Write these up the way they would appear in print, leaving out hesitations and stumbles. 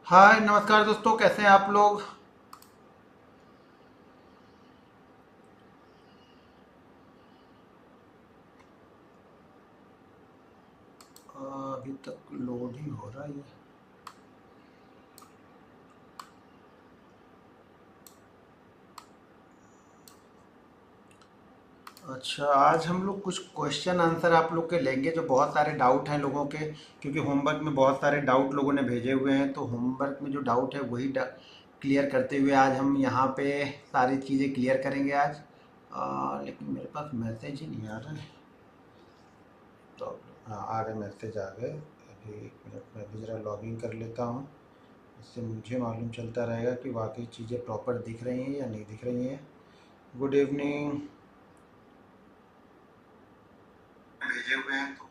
हाय नमस्कार दोस्तों, कैसे हैं आप लोग। अभी तक लोड ही हो रहा है। अच्छा, आज हम लोग कुछ क्वेश्चन आंसर आप लोग के लेंगे, जो बहुत सारे डाउट हैं लोगों के, क्योंकि होमवर्क में बहुत सारे डाउट लोगों ने भेजे हुए हैं। तो होमवर्क में जो डाउट है वही क्लियर करते हुए आज हम यहाँ पे सारी चीज़ें क्लियर करेंगे आज। लेकिन मेरे पास मैसेज ही नहीं आ रहा है। तो हाँ, आ गए, मैसेज आ गए। अभी एक मिनट में अभी ज़रा लॉगिन कर लेता हूँ। इससे मुझे मालूम चलता रहेगा कि वाकई चीज़ें प्रॉपर दिख रही हैं या नहीं दिख रही हैं। Good evening. भेजे हुए हैं तो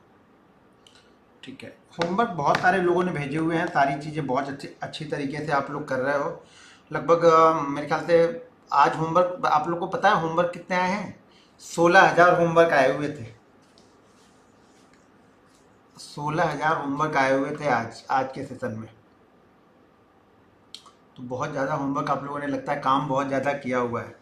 ठीक है। होमवर्क बहुत सारे लोगों ने भेजे हुए हैं, सारी चीज़ें बहुत अच्छी अच्छी तरीके से आप लोग कर रहे हो। लगभग मेरे ख्याल से आज होमवर्क, आप लोग को पता है होमवर्क कितने आए हैं? 16,000 होमवर्क आए हुए थे। 16,000 होमवर्क आए हुए थे आज आज के सेशन में। तो बहुत ज़्यादा होमवर्क आप लोगों ने, लगता है काम बहुत ज़्यादा किया हुआ है।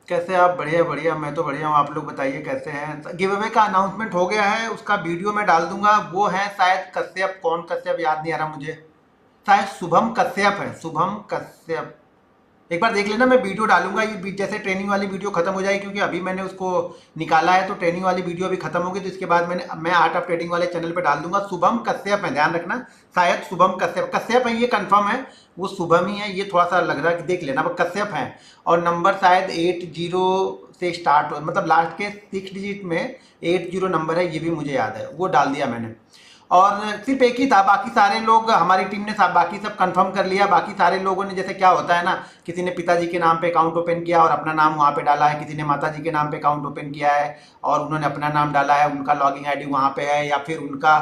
कैसे आप? बढ़िया बढ़िया, मैं तो बढ़िया हूँ। आप लोग बताइए कैसे हैं। गिव अवे का अनाउंसमेंट हो गया है, उसका वीडियो मैं डाल दूंगा। वो है शायद कश्यप, कौन कश्यप याद नहीं आ रहा मुझे। शायद शुभम कश्यप है, शुभम कश्यप। एक बार देख लेना, मैं वीडियो डालूंगा। ये जैसे ट्रेनिंग वाली वीडियो खत्म हो जाएगी, क्योंकि अभी मैंने उसको निकाला है, तो ट्रेनिंग वाली वीडियो अभी खत्म होगी, तो इसके बाद मैं आर्ट ऑफ ट्रेडिंग वाले चैनल पे डाल दूंगा। शुभम कश्यप है, ध्यान रखना। शायद शुभम कश्यप कश्यप है, ये कंफर्म है। वो शुभम ही है, ये थोड़ा सा लग रहा है कि देख लेना, वो कश्यप है। और नंबर शायद 80 से स्टार्ट हो, मतलब लास्ट के 6 डिजिट में 80 नंबर है, ये भी मुझे याद है। वो डाल दिया मैंने। और सिर्फ एक ही था, बाकी सारे लोग, हमारी टीम ने सब बाकी सब कंफर्म कर लिया। बाकी सारे लोगों ने, जैसे क्या होता है ना, किसी ने पिताजी के नाम पे अकाउंट ओपन किया और अपना नाम वहाँ पे डाला है, किसी ने माताजी के नाम पे अकाउंट ओपन किया है और उन्होंने अपना नाम डाला है, उनका लॉगिन आईडी वहाँ पे है। या फिर उनका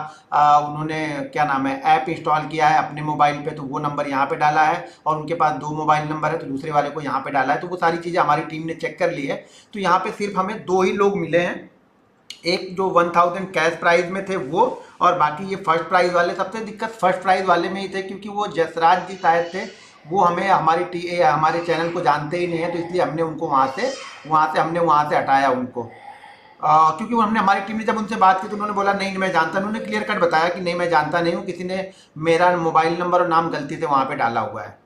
उन्होंने क्या नाम है, ऐप इंस्टॉल किया है अपने मोबाइल पे, तो वो नंबर यहाँ पे डाला है। और उनके पास 2 मोबाइल नंबर है, तो दूसरे वाले को यहाँ पे डाला है। तो वो सारी चीज़ें हमारी टीम ने चेक कर ली है। तो यहाँ पे सिर्फ हमें 2 ही लोग मिले हैं। एक जो 1000 कैश प्राइज में थे वो, और बाकी ये फर्स्ट प्राइज वाले। सबसे दिक्कत फर्स्ट प्राइज वाले में ही थे, क्योंकि वो जसराज जी शायद थे। वो हमें हमारे चैनल को जानते ही नहीं है, तो इसलिए हमने उनको वहाँ से हटाया उनको। क्योंकि वो हमने, हमारी टीम ने जब उनसे बात की तो उन्होंने बोला नहीं मैं जानता नहीं। उन्होंने क्लियर कट बताया कि नहीं मैं जानता नहीं हूँ, किसी ने मेरा मोबाइल नंबर और नाम गलती से वहाँ पे डाला हुआ है।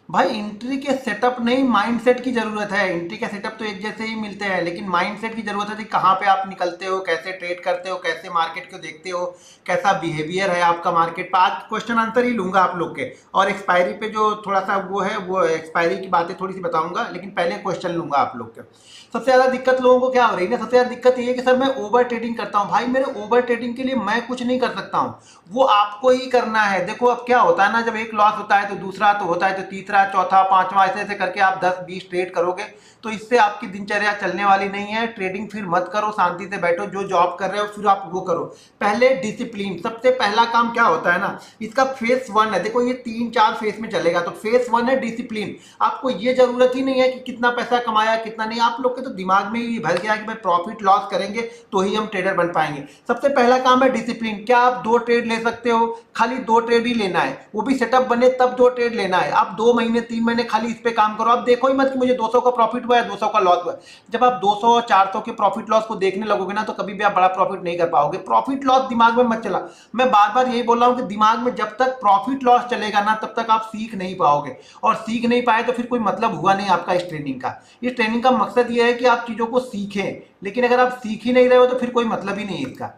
भाई एंट्री के सेटअप नहीं, माइंडसेट की जरूरत है। एंट्री के सेटअप तो एक जैसे ही मिलते हैं, लेकिन माइंडसेट की जरूरत है कि कहाँ पे आप निकलते हो, कैसे ट्रेड करते हो, कैसे मार्केट को देखते हो, कैसा बिहेवियर है आपका मार्केट पर। आज क्वेश्चन आंसर ही लूंगा आप लोग के, और एक्सपायरी पे जो थोड़ा सा वो है, वो एक्सपायरी की बातें थोड़ी सी बताऊंगा, लेकिन पहले क्वेश्चन लूंगा आप लोग के। सबसे ज्यादा दिक्कत लोगों को क्या हो रही है ना, सबसे ज्यादा दिक्कत ये है कि सर मैं ओवर ट्रेडिंग करता हूँ। भाई मेरे ओवर ट्रेडिंग के लिए मैं कुछ नहीं कर सकता हूँ, वो आपको ही करना है। देखो अब क्या होता है ना, जब एक लॉस होता है तो दूसरा तो होता है, तो तीसरा, चौथा, पांचवा, ऐसे ऐसे करके आप 10-20 ट्रेड करोगे, तो इससे आपकी दिनचर्या चलने वाली नहीं है। ट्रेडिंग फिर मत करो, शांति से बैठो, जो जॉब कर रहे हो फिर आप वो करो। पहले डिसिप्लिन, सबसे पहला काम क्या होता है ना, इसका फेस 1 है। देखो ये 3-4 फेस में चलेगा, तो फेस 1 है डिसिप्लिन। आपको ये जरूरत ही नहीं है कि कितना पैसा कमाया कितना नहीं, आप लोग के तो दिमाग में ही भर गया कि भाई प्रॉफिट लॉस करेंगे तो ही हम ट्रेडर बन पाएंगे। सबसे पहला काम है डिसिप्लिन। क्या आप 2 ट्रेड ले सकते हो? खाली 2 ट्रेड ही लेना है, वो भी सेटअप बने तब 2 ट्रेड लेना है। आप 2 महीने 3 महीने खाली इस पे काम करो। आप देखो ही मत कि मुझे 200 का प्रॉफिट हुआ है 200 का लॉस हुआ है। जब आप 200-400 के प्रॉफिट लॉस को देखने लगोगे ना, तो कभी भी आप बड़ा प्रॉफिट नहीं कर पाओगे। प्रॉफिट लॉस दिमाग में मत चला। मैं बार बार यही बोल रहा हूं कि दिमाग में जब तक प्रॉफिट लॉस चलेगा ना, तब तक आप सीख नहीं पाओगे। और सीख नहीं पाए तो फिर कोई मतलब हुआ नहीं आपका इस ट्रेनिंग का। इस ट्रेनिंग का मकसद यह है कि आप चीजों को सीखें, लेकिन अगर आप सीख ही नहीं रहे हो तो फिर कोई मतलब ही नहीं है इसका।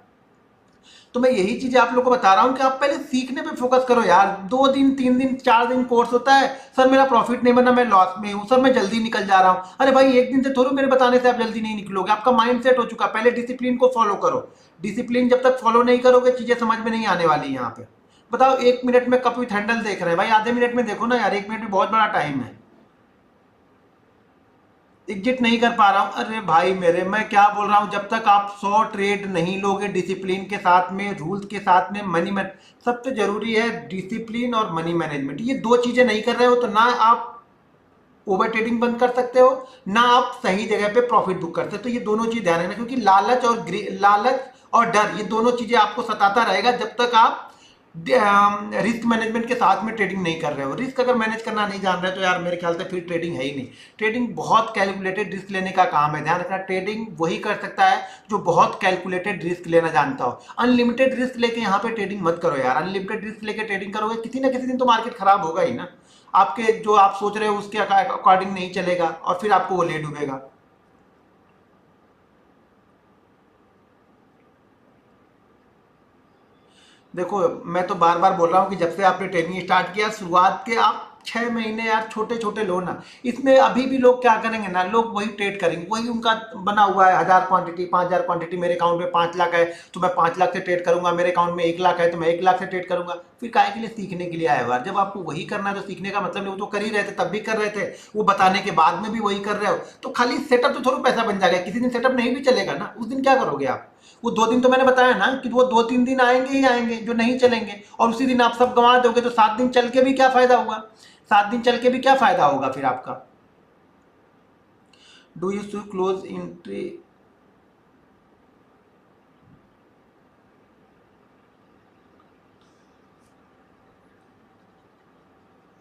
तो मैं यही चीजें आप लोगों को बता रहा हूं कि आप पहले सीखने पे फोकस करो यार। 2 दिन 3 दिन 4 दिन कोर्स होता है, सर मेरा प्रॉफिट नहीं बना, मैं लॉस में हूं, सर मैं जल्दी निकल जा रहा हूं। अरे भाई एक दिन से थोड़ी मेरे बताने से आप जल्दी नहीं निकलोगे, आपका माइंड सेट हो चुका। पहले डिसिप्लिन को फॉलो करो। डिसिप्लिन जब तक फॉलो नहीं करोगे, चीजें समझ में नहीं आने वाली यहाँ पे। बताओ 1 मिनट में कप विथ हैंडल देख रहे हैं भाई, आधे मिनट में देखो ना यार, 1 मिनट भी बहुत बड़ा टाइम है। एग्जिट नहीं कर पा रहा हूं। अरे भाई मेरे, मैं क्या बोल रहा हूं, जब तक आप 100 ट्रेड नहीं लोगे डिसिप्लिन के साथ में, रूल्स के साथ में, मनी मैन, सबसे जरूरी है डिसिप्लिन और मनी मैनेजमेंट। ये 2 चीजें नहीं कर रहे हो तो ना आप ओवर ट्रेडिंग बंद कर सकते हो, ना आप सही जगह पे प्रॉफिट बुक करते हो। तो ये दोनों चीज ध्यान रखना, क्योंकि लालच और डर, ये दोनों चीजें आपको सताता रहेगा जब तक आप रिस्क मैनेजमेंट के साथ में ट्रेडिंग नहीं कर रहे हो। रिस्क अगर मैनेज करना नहीं जान रहे तो यार मेरे ख्याल से फिर ट्रेडिंग है ही नहीं। ट्रेडिंग बहुत कैलकुलेटेड रिस्क लेने का काम है, ध्यान रखना। ट्रेडिंग वही कर सकता है जो बहुत कैलकुलेटेड रिस्क लेना जानता हो। अनलिमिटेड रिस्क लेके यहाँ पे ट्रेडिंग मत करो यार। अनलिमिटेड रिस्क लेके ट्रेडिंग करोगे किसी ना किसी दिन तो मार्केट खराब होगा ही ना, आपके जो आप सोच रहे हो उसके अकॉर्डिंग नहीं चलेगा और फिर आपको वो ले डूबेगा। देखो मैं तो बार बार बोल रहा हूँ कि जब से आपने ट्रेनिंग स्टार्ट किया, शुरुआत के आप 6 महीने यार छोटे छोटे लो ना। इसमें अभी भी लोग क्या करेंगे ना, लोग वही ट्रेड करेंगे, वही उनका बना हुआ है 1000 क्वांटिटी 5000 क्वांटिटी, मेरे अकाउंट में 5 लाख है तो मैं 5 लाख से ट्रेड करूंगा, मेरे अकाउंट में 1 लाख है तो मैं 1 लाख से ट्रेड करूंगा। फिर काहे के लिए? सीखने के लिए आए हो यार। जब आपको वही करना है तो सीखने का मतलब नहीं, वो तो कर ही रहे थे तब भी कर रहे थे, वो बताने के बाद में भी वही कर रहे हो, तो खाली सेटअप तो थोड़ा पैसा बन जाएगा। किसी दिन सेटअप नहीं भी चलेगा ना, उस दिन क्या करोगे आप? वो 2 दिन तो मैंने बताया ना कि वो 2-3 दिन आएंगे ही आएंगे जो नहीं चलेंगे, और उसी दिन आप सब गंवा दोगे, तो 7 दिन चल के भी क्या फायदा हुआ? 7 दिन चल के भी क्या फायदा होगा फिर आपका? Do you shoe close entry?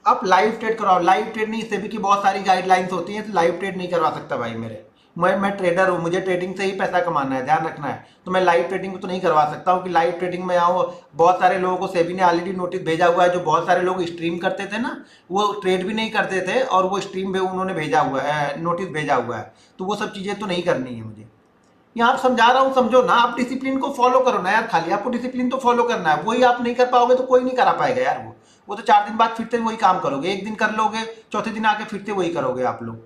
आप लाइव ट्रेड कराओ। लाइव ट्रेड नहीं, सेबी की बहुत सारी गाइडलाइंस होती हैं, तो लाइव ट्रेड नहीं करवा सकता भाई मेरे। मैं ट्रेडर हूँ, मुझे ट्रेडिंग से ही पैसा कमाना है, ध्यान रखना है। तो मैं लाइव ट्रेडिंग तो नहीं करवा सकता हूँ कि लाइव ट्रेडिंग में आऊँ। बहुत सारे लोगों को सेबी ने ऑलरेडी नोटिस भेजा हुआ है, जो बहुत सारे लोग स्ट्रीम करते थे ना, वो ट्रेड भी नहीं करते थे और वो स्ट्रीम भी उन्होंने भेजा हुआ है, नोटिस भेजा हुआ है। तो वो सब चीज़ें तो नहीं करनी है मुझे। यहाँ आप समझा रहा हूँ, समझो ना, आप डिसिप्लिन को फॉलो करो ना यार। खाली आपको डिसिप्लिन तो फॉलो करना है, वही आप नहीं कर पाओगे तो कोई नहीं करा पाएगा यार। वो तो 4 दिन बाद फिर से वही काम करोगे, एक दिन कर लोगे, चौथे दिन आके फिर से वही करोगे आप लोग।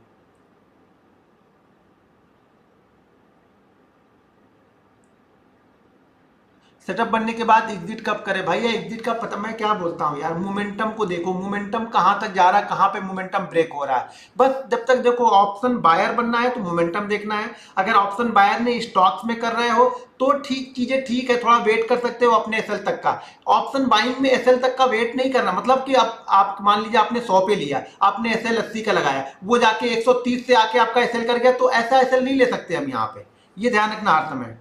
सेटअप बनने के बाद एग्जिट कब करें? भाई एग्जिट का पता, मैं क्या बोलता हूँ यार, मोमेंटम को देखो, मोमेंटम कहाँ तक जा रहा है, कहाँ पे मोमेंटम ब्रेक हो रहा है। बस जब तक देखो ऑप्शन बायर बनना है तो मोमेंटम देखना है। अगर ऑप्शन बायर ने स्टॉक्स में कर रहे हो तो ठीक, चीजें ठीक है, थोड़ा वेट कर सकते हो अपने एसएल तक का। ऑप्शन बाइंग में एसएल तक का वेट नहीं करना, मतलब कि आप मान लीजिए आपने 100 पे लिया, आपने एसएल 80 का लगाया, वो जाके 130 से आके आपका एसएल कर गया, तो ऐसा एसएल नहीं ले सकते हम यहाँ पे। ये ध्यान रखना हर समय।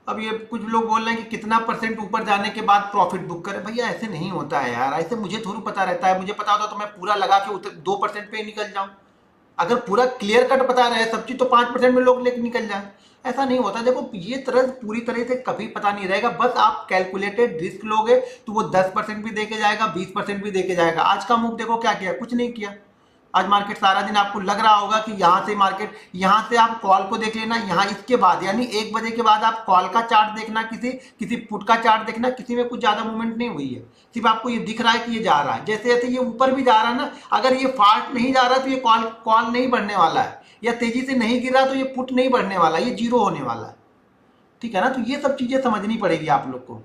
अब ये कुछ लोग बोल रहे हैं कि कितना परसेंट ऊपर जाने के बाद प्रॉफिट बुक करें। भैया ऐसे नहीं होता है यार, ऐसे मुझे थोड़ा पता रहता है। मुझे पता होता तो मैं पूरा लगा के 2% पे ही निकल जाऊं। अगर पूरा क्लियर कट पता रहे सब चीज तो 5% में लोग लेके निकल जाए। ऐसा नहीं होता। देखो ये तरह पूरी तरह से कभी पता नहीं रहेगा, बस आप कैलकुलेटेड रिस्क लोगे तो वो 10% भी देके जाएगा, 20% भी देके जाएगा। आज का मूव देखो क्या किया, कुछ नहीं किया। आज मार्केट सारा दिन आपको लग रहा होगा कि यहाँ से मार्केट, यहाँ से आप कॉल को देख लेना, यहाँ इसके बाद यानी 1 बजे के बाद आप कॉल का चार्ट देखना, किसी किसी पुट का चार्ट देखना, किसी में कुछ ज्यादा मूवमेंट नहीं हुई है। सिर्फ आपको ये दिख रहा है कि ये जा रहा है, जैसे जैसे ये ऊपर भी जा रहा है ना, अगर ये फास्ट नहीं जा रहा तो ये कॉल कॉल नहीं बढ़ने वाला है, या तेजी से नहीं गिर रहा तो ये पुट नहीं बढ़ने वाला, ये जीरो होने वाला है। ठीक है ना? तो ये सब चीजें समझनी पड़ेगी आप लोग को।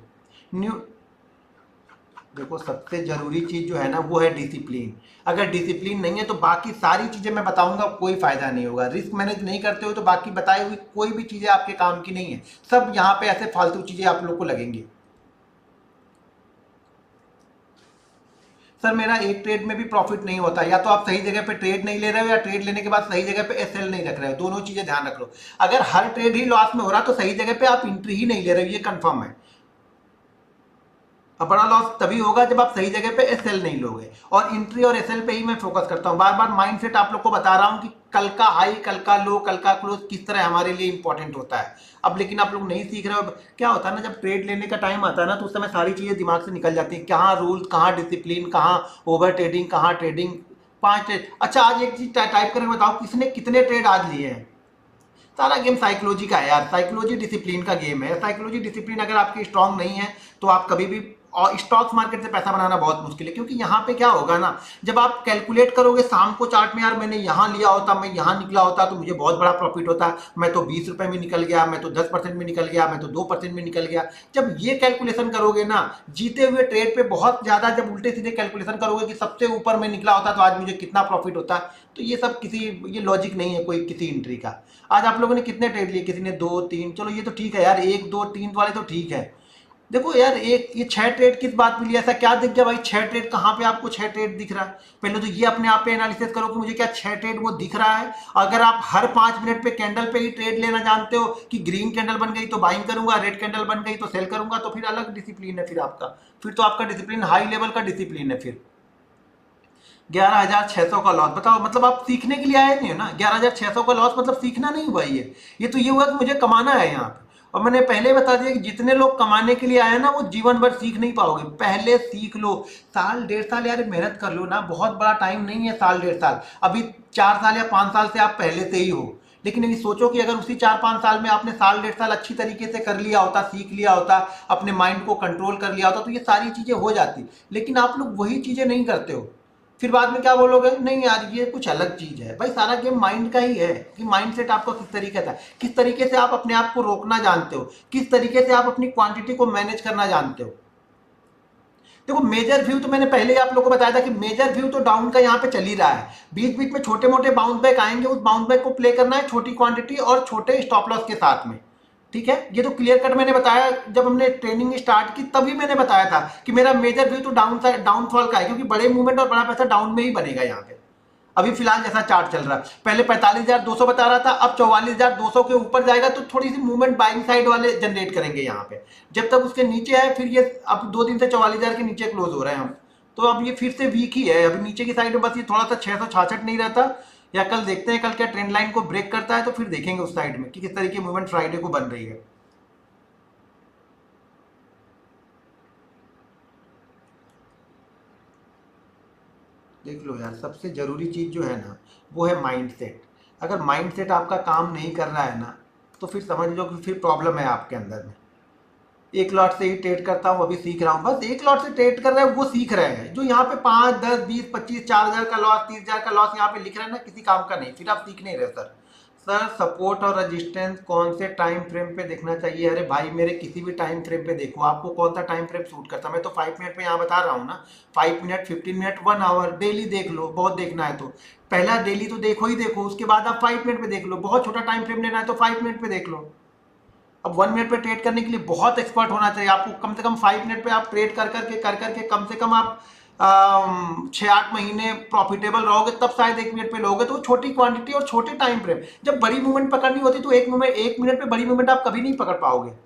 न्यू देखो सबसे जरूरी चीज जो है ना वो है डिसिप्लिन। अगर डिसिप्लिन नहीं है तो बाकी सारी चीजें मैं बताऊंगा कोई फायदा नहीं होगा। रिस्क मैनेज नहीं करते हो तो बाकी बताई हुई कोई भी चीजें आपके काम की नहीं है। सब यहाँ पे ऐसे फालतू चीजें आप लोग को लगेंगी। सर मेरा एक ट्रेड में भी प्रॉफिट नहीं होता, या तो आप सही जगह पे ट्रेड नहीं ले रहे हो, या ट्रेड लेने के बाद सही जगह पे एसएल नहीं रख रहे हो। दोनों चीजें ध्यान रख लो। अगर हर ट्रेड ही लॉस में हो रहा तो सही जगह पे आप एंट्री ही नहीं ले रहे हो, ये कंफर्म है। अब बड़ा लॉस तभी होगा जब आप सही जगह पे एसएल नहीं लोगे। और एंट्री और एसएल पे ही मैं फोकस करता हूं। बार बार माइंडसेट आप लोग को बता रहा हूं कि कल का हाई, कल का लो, कल का क्लोज किस तरह हमारे लिए इंपॉर्टेंट होता है। अब लेकिन आप लोग नहीं सीख रहे हो। क्या होता है ना, जब ट्रेड लेने का टाइम आता है ना तो उस समय सारी चीजें दिमाग से निकल जाती है। कहाँ रूल्स, कहाँ डिसिप्लिन, कहाँ ओवर ट्रेडिंग, कहाँ ट्रेडिंग। 5 ट्रेड। अच्छा आज एक चीज टाइप करके बताओ, किसने कितने ट्रेड आज लिए हैं? सारा गेम साइकोलॉजी का है यार। साइकोलॉजी डिसिप्लिन का गेम है। साइकोलॉजी डिसिप्लिन अगर आपकी स्ट्रांग नहीं है तो आप कभी भी, और स्टॉक्स मार्केट से पैसा बनाना बहुत मुश्किल है। क्योंकि यहाँ पे क्या होगा ना, जब आप कैलकुलेट करोगे शाम को चार्ट में, यार मैंने यहाँ लिया होता, मैं यहाँ निकला होता तो मुझे बहुत बड़ा प्रॉफिट होता, मैं तो 20 रुपए में निकल गया, मैं तो 10% में निकल गया, मैं तो 2% में निकल गया। जब ये कैलकुलेशन करोगे ना जीते हुए ट्रेड पे बहुत ज्यादा, जब उल्टे सीधे कैलकुलेशन करोगे कि सबसे ऊपर में निकला होता तो आज मुझे कितना प्रॉफिट होता, तो ये सब किसी, ये लॉजिक नहीं है कोई किसी एंट्री का। आज आप लोगों ने कितने ट्रेड लिए? किसी ने 2 3, चलो ये तो ठीक है यार, 1 2 3 वाले तो ठीक है। देखो यार, एक ये 6 ट्रेड किस बात में लिया, ऐसा क्या दिख गया भाई? 6 ट्रेड कहाँ पे आपको 6 ट्रेड दिख रहा है? पहले तो ये अपने आप पे एनालिसिस करो कि मुझे क्या 6 ट्रेड वो दिख रहा है। अगर आप हर 5 मिनट पे कैंडल पे ही ट्रेड लेना जानते हो कि ग्रीन कैंडल बन गई तो बाइंग करूंगा, रेड कैंडल बन गई तो सेल करूंगा, तो फिर अलग डिसिप्लिन है फिर आपका। फिर तो आपका डिसिप्लिन हाई लेवल का डिसिप्लिन है। फिर 11,600 का लॉस, बताओ मतलब आप सीखने के लिए आए नहीं हो ना? 11,600 का लॉस मतलब सीखना नहीं हुआ ये तो ये हुआ कि मुझे कमाना है यहाँ पे। और मैंने पहले ही बता दिया कि जितने लोग कमाने के लिए आए ना वो जीवन भर सीख नहीं पाओगे, पहले सीख लो। साल 1.5 साल यार मेहनत कर लो ना, बहुत बड़ा टाइम नहीं है साल 1.5 साल। अभी 4 साल या 5 साल से आप पहले से ही हो, लेकिन अभी सोचो कि अगर उसी 4-5 साल में आपने साल 1.5 साल अच्छी तरीके से कर लिया होता, सीख लिया होता, अपने माइंड को कंट्रोल कर लिया होता, तो ये सारी चीजें हो जाती। लेकिन आप लोग वही चीजें नहीं करते हो। फिर बाद में क्या बोलोगे? नहीं यार ये कुछ अलग चीज है। भाई सारा गेम माइंड का ही है कि माइंड सेट आपका किस तरीके का है, किस तरीके से आप अपने आप को रोकना जानते हो, किस तरीके से आप अपनी क्वांटिटी को मैनेज करना जानते हो। देखो मेजर व्यू तो मैंने पहले ही आप लोगों को बताया था कि मेजर व्यू तो डाउन का यहाँ पे चल ही रहा है। बीच बीच में छोटे मोटे बाउंस बैक आएंगे, उस बाउंस बैक को प्ले करना है छोटी क्वांटिटी और छोटे स्टॉप लॉस के साथ में। ठीक है, ये तो क्लियर कट मैंने बताया, जब हमने ट्रेनिंग स्टार्ट की तभी मैंने बताया था कि मेरा मेजर व्यू तो डाउन साइड डाउनफॉल का है, क्योंकि बड़े मूवमेंट और बड़ा पैसा डाउन में ही बनेगा यहाँ पे। अभी फिलहाल जैसा चार्ट चल रहा है, पहले 45,200 बता रहा था, अब 44,200 के ऊपर जाएगा तो थोड़ी सी मूवमेंट बाइंग साइड वाले जनरेट करेंगे यहाँ पे। जब तक उसके नीचे है, फिर ये अब 2 दिन से 44,000 के नीचे क्लोज हो रहे हैं हम, तो अब ये फिर से वीक ही है। अभी नीचे की साइड में बस ये थोड़ा सा 666 नहीं रहता, या कल देखते हैं कल क्या ट्रेंड लाइन को ब्रेक करता है, तो फिर देखेंगे उस साइड में कि किस तरीके मूवमेंट फ्राइडे को बन रही है। देख लो यार, सबसे जरूरी चीज जो है ना वो है माइंडसेट। अगर माइंडसेट आपका काम नहीं कर रहा है ना, तो फिर समझ लो कि फिर प्रॉब्लम है आपके अंदर में। एक लॉट से ही ट्रेड करता हूँ, अभी सीख रहा हूँ, बस एक लॉट से ट्रेड कर रहे हैं वो सीख रहे हैं। जो यहाँ पे 5, 10, 20, 25, 4,000 का लॉस, 30,000 का लॉस यहाँ पे लिख रहे हैं ना, किसी काम का नहीं। फिर आप सीख नहीं रहे सर। सर सपोर्ट और रेजिस्टेंस कौन से टाइम फ्रेम पे देखना चाहिए? अरे भाई मेरे किसी भी टाइम फ्रेम पे देखो, आपको कौन सा टाइम फ्रेम सूट करता है। मैं तो 5 मिनट पे यहाँ बता रहा हूँ ना, 5 मिनट, 15 मिनट, 1 आवर डेली देख लो, बहुत देखना है तो। पहला डेली तो देखो ही देखो, उसके बाद आप 5 मिनट पे देख लो। बहुत छोटा टाइम फ्रेम लेना है तो 5 मिनट पे देख लो। अब 1 मिनट पे ट्रेड करने के लिए बहुत एक्सपर्ट होना चाहिए आपको। कम से कम 5 मिनट पे आप ट्रेड कर करके कम से कम आप 6-8 महीने प्रॉफिटेबल रहोगे, तब शायद 1 मिनट पे लोगे। तो छोटी क्वांटिटी और छोटे टाइम फ्रेम, जब बड़ी मूवमेंट पकड़नी होती तो 1 मिनट पे बड़ी मूवमेंट आप कभी नहीं पकड़ पाओगे।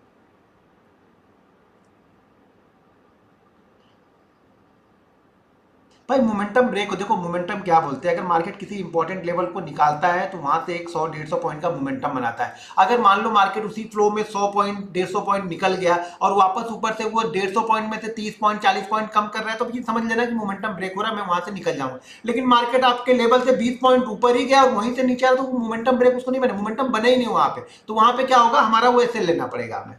भाई मोमेंटम ब्रेक हो, देखो मोमेंटम क्या बोलते हैं, अगर मार्केट किसी इंपॉर्टेंट लेवल को निकालता है तो वहां से एक 100-150 पॉइंट का मोमेंटम बनाता है। अगर मान लो मार्केट उसी फ्लो में 100 पॉइंट 150 पॉइंट निकल गया और वापस ऊपर से वो 150 पॉइंट में से 30 पॉइंट 40 पॉइंट कम कर रहा है, तो ये समझ लेना कि मोमेंटम ब्रेक हो रहा है, मैं वहां से निकल जाऊंगा। लेकिन मार्केट आपके लेवल से 20 पॉइंट ऊपर ही गया और वहीं से नीचे आया, तो मोमेंटम ब्रेक उसको नहीं बने, मोमेंटम बने ही नहीं वहां पे। तो वहां पे क्या होगा, हमारा वो ऐसे लेना पड़ेगा हमें।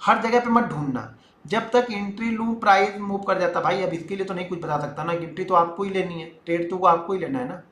हर जगह पे मत ढूंढना। जब तक एंट्री लूं प्राइस मूव कर जाता, भाई अब इसके लिए तो नहीं कुछ बता सकता ना, एंट्री तो आपको ही लेनी है, ट्रेड तो वो आपको ही लेना है ना।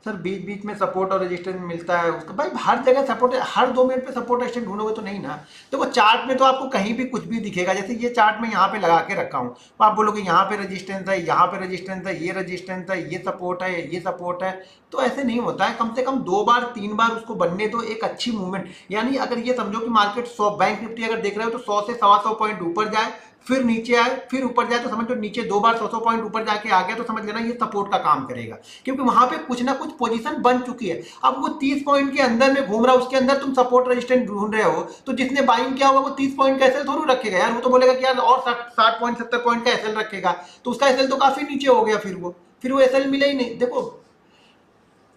सर बीच बीच में सपोर्ट और रेजिस्टेंस मिलता है उसका, भाई हर जगह सपोर्ट है, हर 2 मिनट पे सपोर्ट रेजिस्टेंस ढूंढोगे तो नहीं ना। देखो चार्ट में तो आपको कहीं भी कुछ भी दिखेगा, जैसे ये चार्ट में यहाँ पे लगा के रखा हूँ, तो आप बोलोगे यहाँ पे रेजिस्टेंस है, यहाँ पे रेजिस्टेंस है, ये रेजिस्टेंस है, ये सपोर्ट है, ये सपोर्ट है। तो ऐसे नहीं होता है, कम से कम 2 बार 3 बार उसको बनने दो एक अच्छी मूवमेंट। यानी अगर ये समझो कि मार्केट 100, बैंक निफ्टी अगर देख रहे हो तो 100 से 125 पॉइंट ऊपर जाए, फिर नीचे आए, फिर ऊपर जाए, तो समझ लो नीचे 2 बार 100 पॉइंट ऊपर जाके आ गया, तो समझ लेना ये सपोर्ट का काम करेगा, क्योंकि वहां पे कुछ ना कुछ पोजीशन बन चुकी है। अब वो 30 पॉइंट के अंदर में घूम रहा है, उसके अंदर तुम सपोर्ट रेजिस्टेंस ढूंढ रहे हो, तो जिसने बाइंग किया होगा वो 30 पॉइंट का एसएल थोड़ी रखेगा यार, वो तो बोलेगा कि यार और 60 पॉइंट 70 पॉइंट का एसएल रखेगा, तो उसका एसएल तो काफी नीचे हो गया, फिर वो एसएल मिले ही नहीं। देखो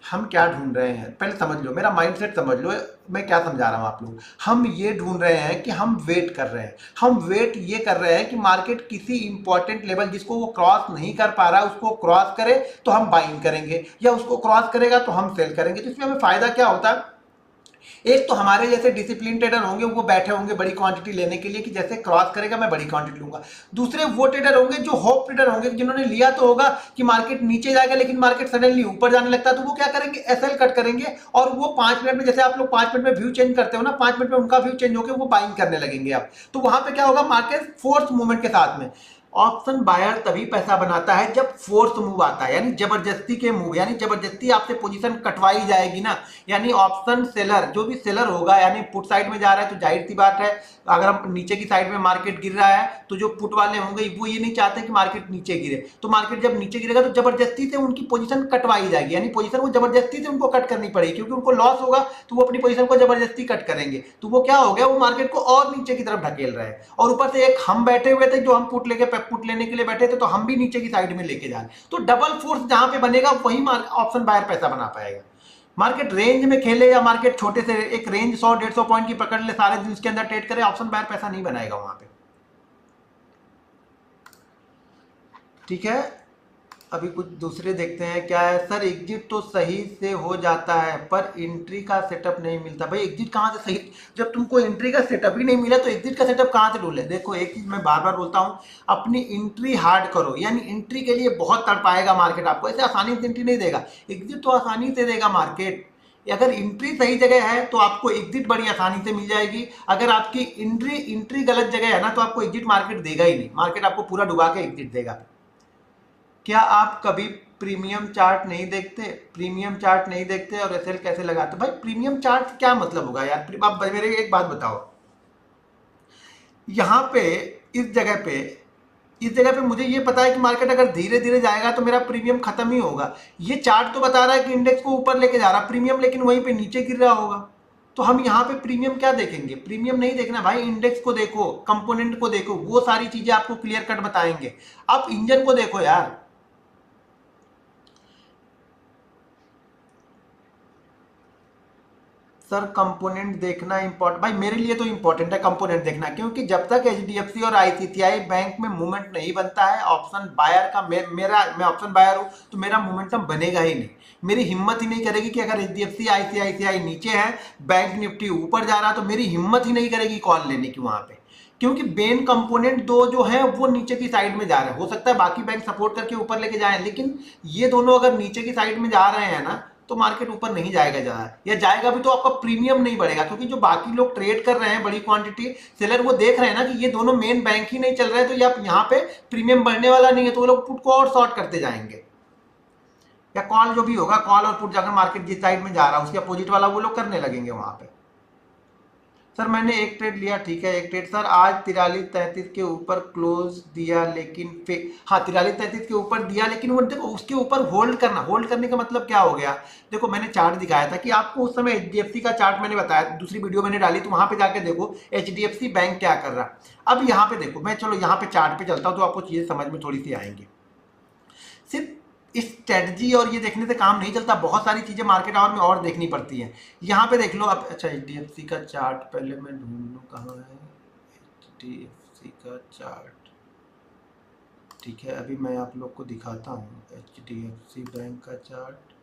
हम क्या ढूंढ रहे हैं पहले समझ लो, मेरा माइंडसेट समझ लो, मैं क्या समझा रहा हूं आप लोग। हम ये ढूंढ रहे हैं कि हम वेट कर रहे हैं, हम वेट ये कर रहे हैं कि मार्केट किसी इंपॉर्टेंट लेवल जिसको वो क्रॉस नहीं कर पा रहा है उसको क्रॉस करे तो हम बाइंग करेंगे, या उसको क्रॉस करेगा तो हम सेल करेंगे। तो इसमें हमें फायदा क्या होता है? एक तो हमारे जैसे डिसिप्लिन ट्रेडर होंगे, वो बैठे होंगे बड़ी क्वांटिटी लेने के लिए कि जैसे क्रॉस करेगा मैं बड़ी क्वांटिटी लूंगा। दूसरे वो ट्रेडर होंगे जो होप ट्रेडर होंगे, जिन्होंने लिया तो होगा कि मार्केट नीचे जाएगा, लेकिन मार्केट सडनली ऊपर जाने लगता है, तो वो क्या करेंगे, एसएल कट करेंगे, और वो 5 मिनट में, जैसे आप लोग 5 मिनट में व्यू चेंज करते हो ना, 5 मिनट में उनका व्यू चेंज होकर वो बाइंग करने लगेंगे। आप तो वहां पे क्या होगा, मार्केट फोर्स मूवमेंट के साथ में ऑप्शन बायर तभी पैसा बनाता है जब फोर्स मूव आता है, यानी जबरदस्ती के मूव, यानी जबरदस्ती आपसे पोजीशन कटवाई जाएगी ना। यानी ऑप्शन सेलर, जो भी सेलर होगा, यानी पुट साइड में जा रहा है तो जाहिर सी बात है अगर हम नीचे की साइड में मार्केट गिर रहा है तो जो पुट वाले होंगे वो ये नहीं चाहते कि मार्केट नीचे गिरे, तो मार्केट जब नीचे गिरेगा तो जबरदस्ती से उनकी पोजीशन कटवाई जाएगी, यानी पोजीशन वो जबरदस्ती से उनको कट करनी पड़ेगी, क्योंकि उनको लॉस होगा तो वो अपनी पोजीशन को जबरदस्ती कट करेंगे, तो वो क्या हो गया, वो मार्केट को और नीचे की तरफ ढकेल रहे हैं। और ऊपर से एक हम बैठे हुए थे, जो हम पुट लेने के लिए बैठे थे, तो हम भी नीचे की साइड में लेके जा रहे, तो डबल फोर्स जहां पे बनेगा वही ऑप्शन बायर पैसा बना पाएगा। मार्केट रेंज में खेले या मार्केट छोटे से एक रेंज 100-150 पॉइंट की पकड़ ले, सारे दिन उसके अंदर ट्रेड करे, ऑप्शन बायर पैसा नहीं बनाएगा वहां पे। ठीक है, अभी कुछ दूसरे देखते हैं क्या है। सर एग्जिट तो सही से हो जाता है पर एंट्री का सेटअप नहीं मिलता। भाई एग्जिट कहाँ से सही, जब तुमको एंट्री का सेटअप ही नहीं मिला तो एग्जिट का सेटअप कहाँ से ढूंढे। देखो एक चीज मैं बार बार बोलता हूँ, अपनी एंट्री हार्ड करो, यानी एंट्री के लिए बहुत तड़पाएगा मार्केट आपको, ऐसे आसानी से एंट्री नहीं देगा। एग्जिट तो आसानी से देगा मार्केट, अगर एंट्री सही जगह है तो आपको एग्जिट बड़ी आसानी से मिल जाएगी। अगर आपकी एंट्री गलत जगह है ना तो आपको एग्जिट मार्केट देगा ही नहीं, मार्केट आपको पूरा डुबा के एग्जिट देगा। क्या आप कभी प्रीमियम चार्ट नहीं देखते? प्रीमियम चार्ट नहीं देखते और एसएल कैसे लगाते? भाई प्रीमियम चार्ट क्या मतलब होगा यार, आप मेरे एक बात बताओ। यहाँ पे इस जगह पे मुझे ये पता है कि मार्केट अगर धीरे धीरे जाएगा तो मेरा प्रीमियम खत्म ही होगा। ये चार्ट तो बता रहा है कि इंडेक्स को ऊपर लेके जा रहा प्रीमियम, लेकिन वहीं पे नीचे गिर रहा होगा, तो हम यहाँ पे प्रीमियम क्या देखेंगे? प्रीमियम नहीं देखना भाई, इंडेक्स को देखो, कंपोनेंट को देखो, वो सारी चीजें आपको क्लियर कट बताएंगे। आप इंजन को देखो यार। सर कंपोनेंट देखना इंपॉर्टेंट, भाई मेरे लिए तो इंपॉर्टेंट है कंपोनेंट देखना, क्योंकि जब तक एचडीएफसी और आईसीआईसीआई बैंक में मूवमेंट नहीं बनता है ऑप्शन बायर का, मैं ऑप्शन बायर हूं तो मेरा मोमेंटम बनेगा ही नहीं। मेरी हिम्मत ही नहीं करेगी कि अगर एचडीएफसी आईसीआईसीआई नीचे है, बैंक निफ्टी ऊपर जा रहा, तो मेरी हिम्मत ही नहीं करेगी कॉल लेने की वहां पे, क्योंकि मेन कंपोनेंट दो जो है वो नीचे की साइड में जा रहे हैं। हो सकता है बाकी बैंक सपोर्ट करके ऊपर लेके जाएं, लेकिन ये दोनों अगर नीचे की साइड में जा रहे हैं ना तो मार्केट ऊपर नहीं जाएगा ज्यादा, या जाएगा भी तो आपका प्रीमियम नहीं बढ़ेगा, क्योंकि जो बाकी लोग ट्रेड कर रहे हैं बड़ी क्वांटिटी सेलर, वो देख रहे हैं ना कि ये दोनों मेन बैंक ही नहीं चल रहे हैं, तो ये यहाँ पे प्रीमियम बढ़ने वाला नहीं है, तो वो लोग पुट को और शॉर्ट करते जाएंगे, या कॉल जो भी होगा, कॉल और पुट जाकर मार्केट जिस साइड में जा रहा है उसके अपोजिट वाला वो लोग करने लगेंगे वहां पे। सर मैंने एक ट्रेड लिया, ठीक है एक ट्रेड सर, आज 43-33 के ऊपर क्लोज दिया, लेकिन फिर हाँ 43-33 के ऊपर दिया, लेकिन वो देखो उसके ऊपर होल्ड करना, होल्ड करने का मतलब क्या हो गया। देखो मैंने चार्ट दिखाया था कि आपको उस समय एचडीएफसी का चार्ट मैंने बताया, दूसरी वीडियो मैंने डाली, तो वहां पे जाके देखो एचडीएफसी बैंक क्या कर रहा। अब यहाँ पे देखो, मैं चलो यहाँ पे चार्ट पे चलता हूँ तो आपको चीजें समझ में थोड़ी सी आएंगी। सिर्फ इस स्ट्रेटजी और ये देखने से काम नहीं चलता, बहुत सारी चीजें मार्केट आवर में और देखनी पड़ती हैं। यहाँ पे देख लो अब, अच्छा एचडीएफसी का चार्ट पहले मैं ढूंढ लूँ कहाँ है एचडीएफसी का चार्ट। ठीक है अभी मैं आप लोग को दिखाता हूँ एचडीएफसी बैंक का चार्ट।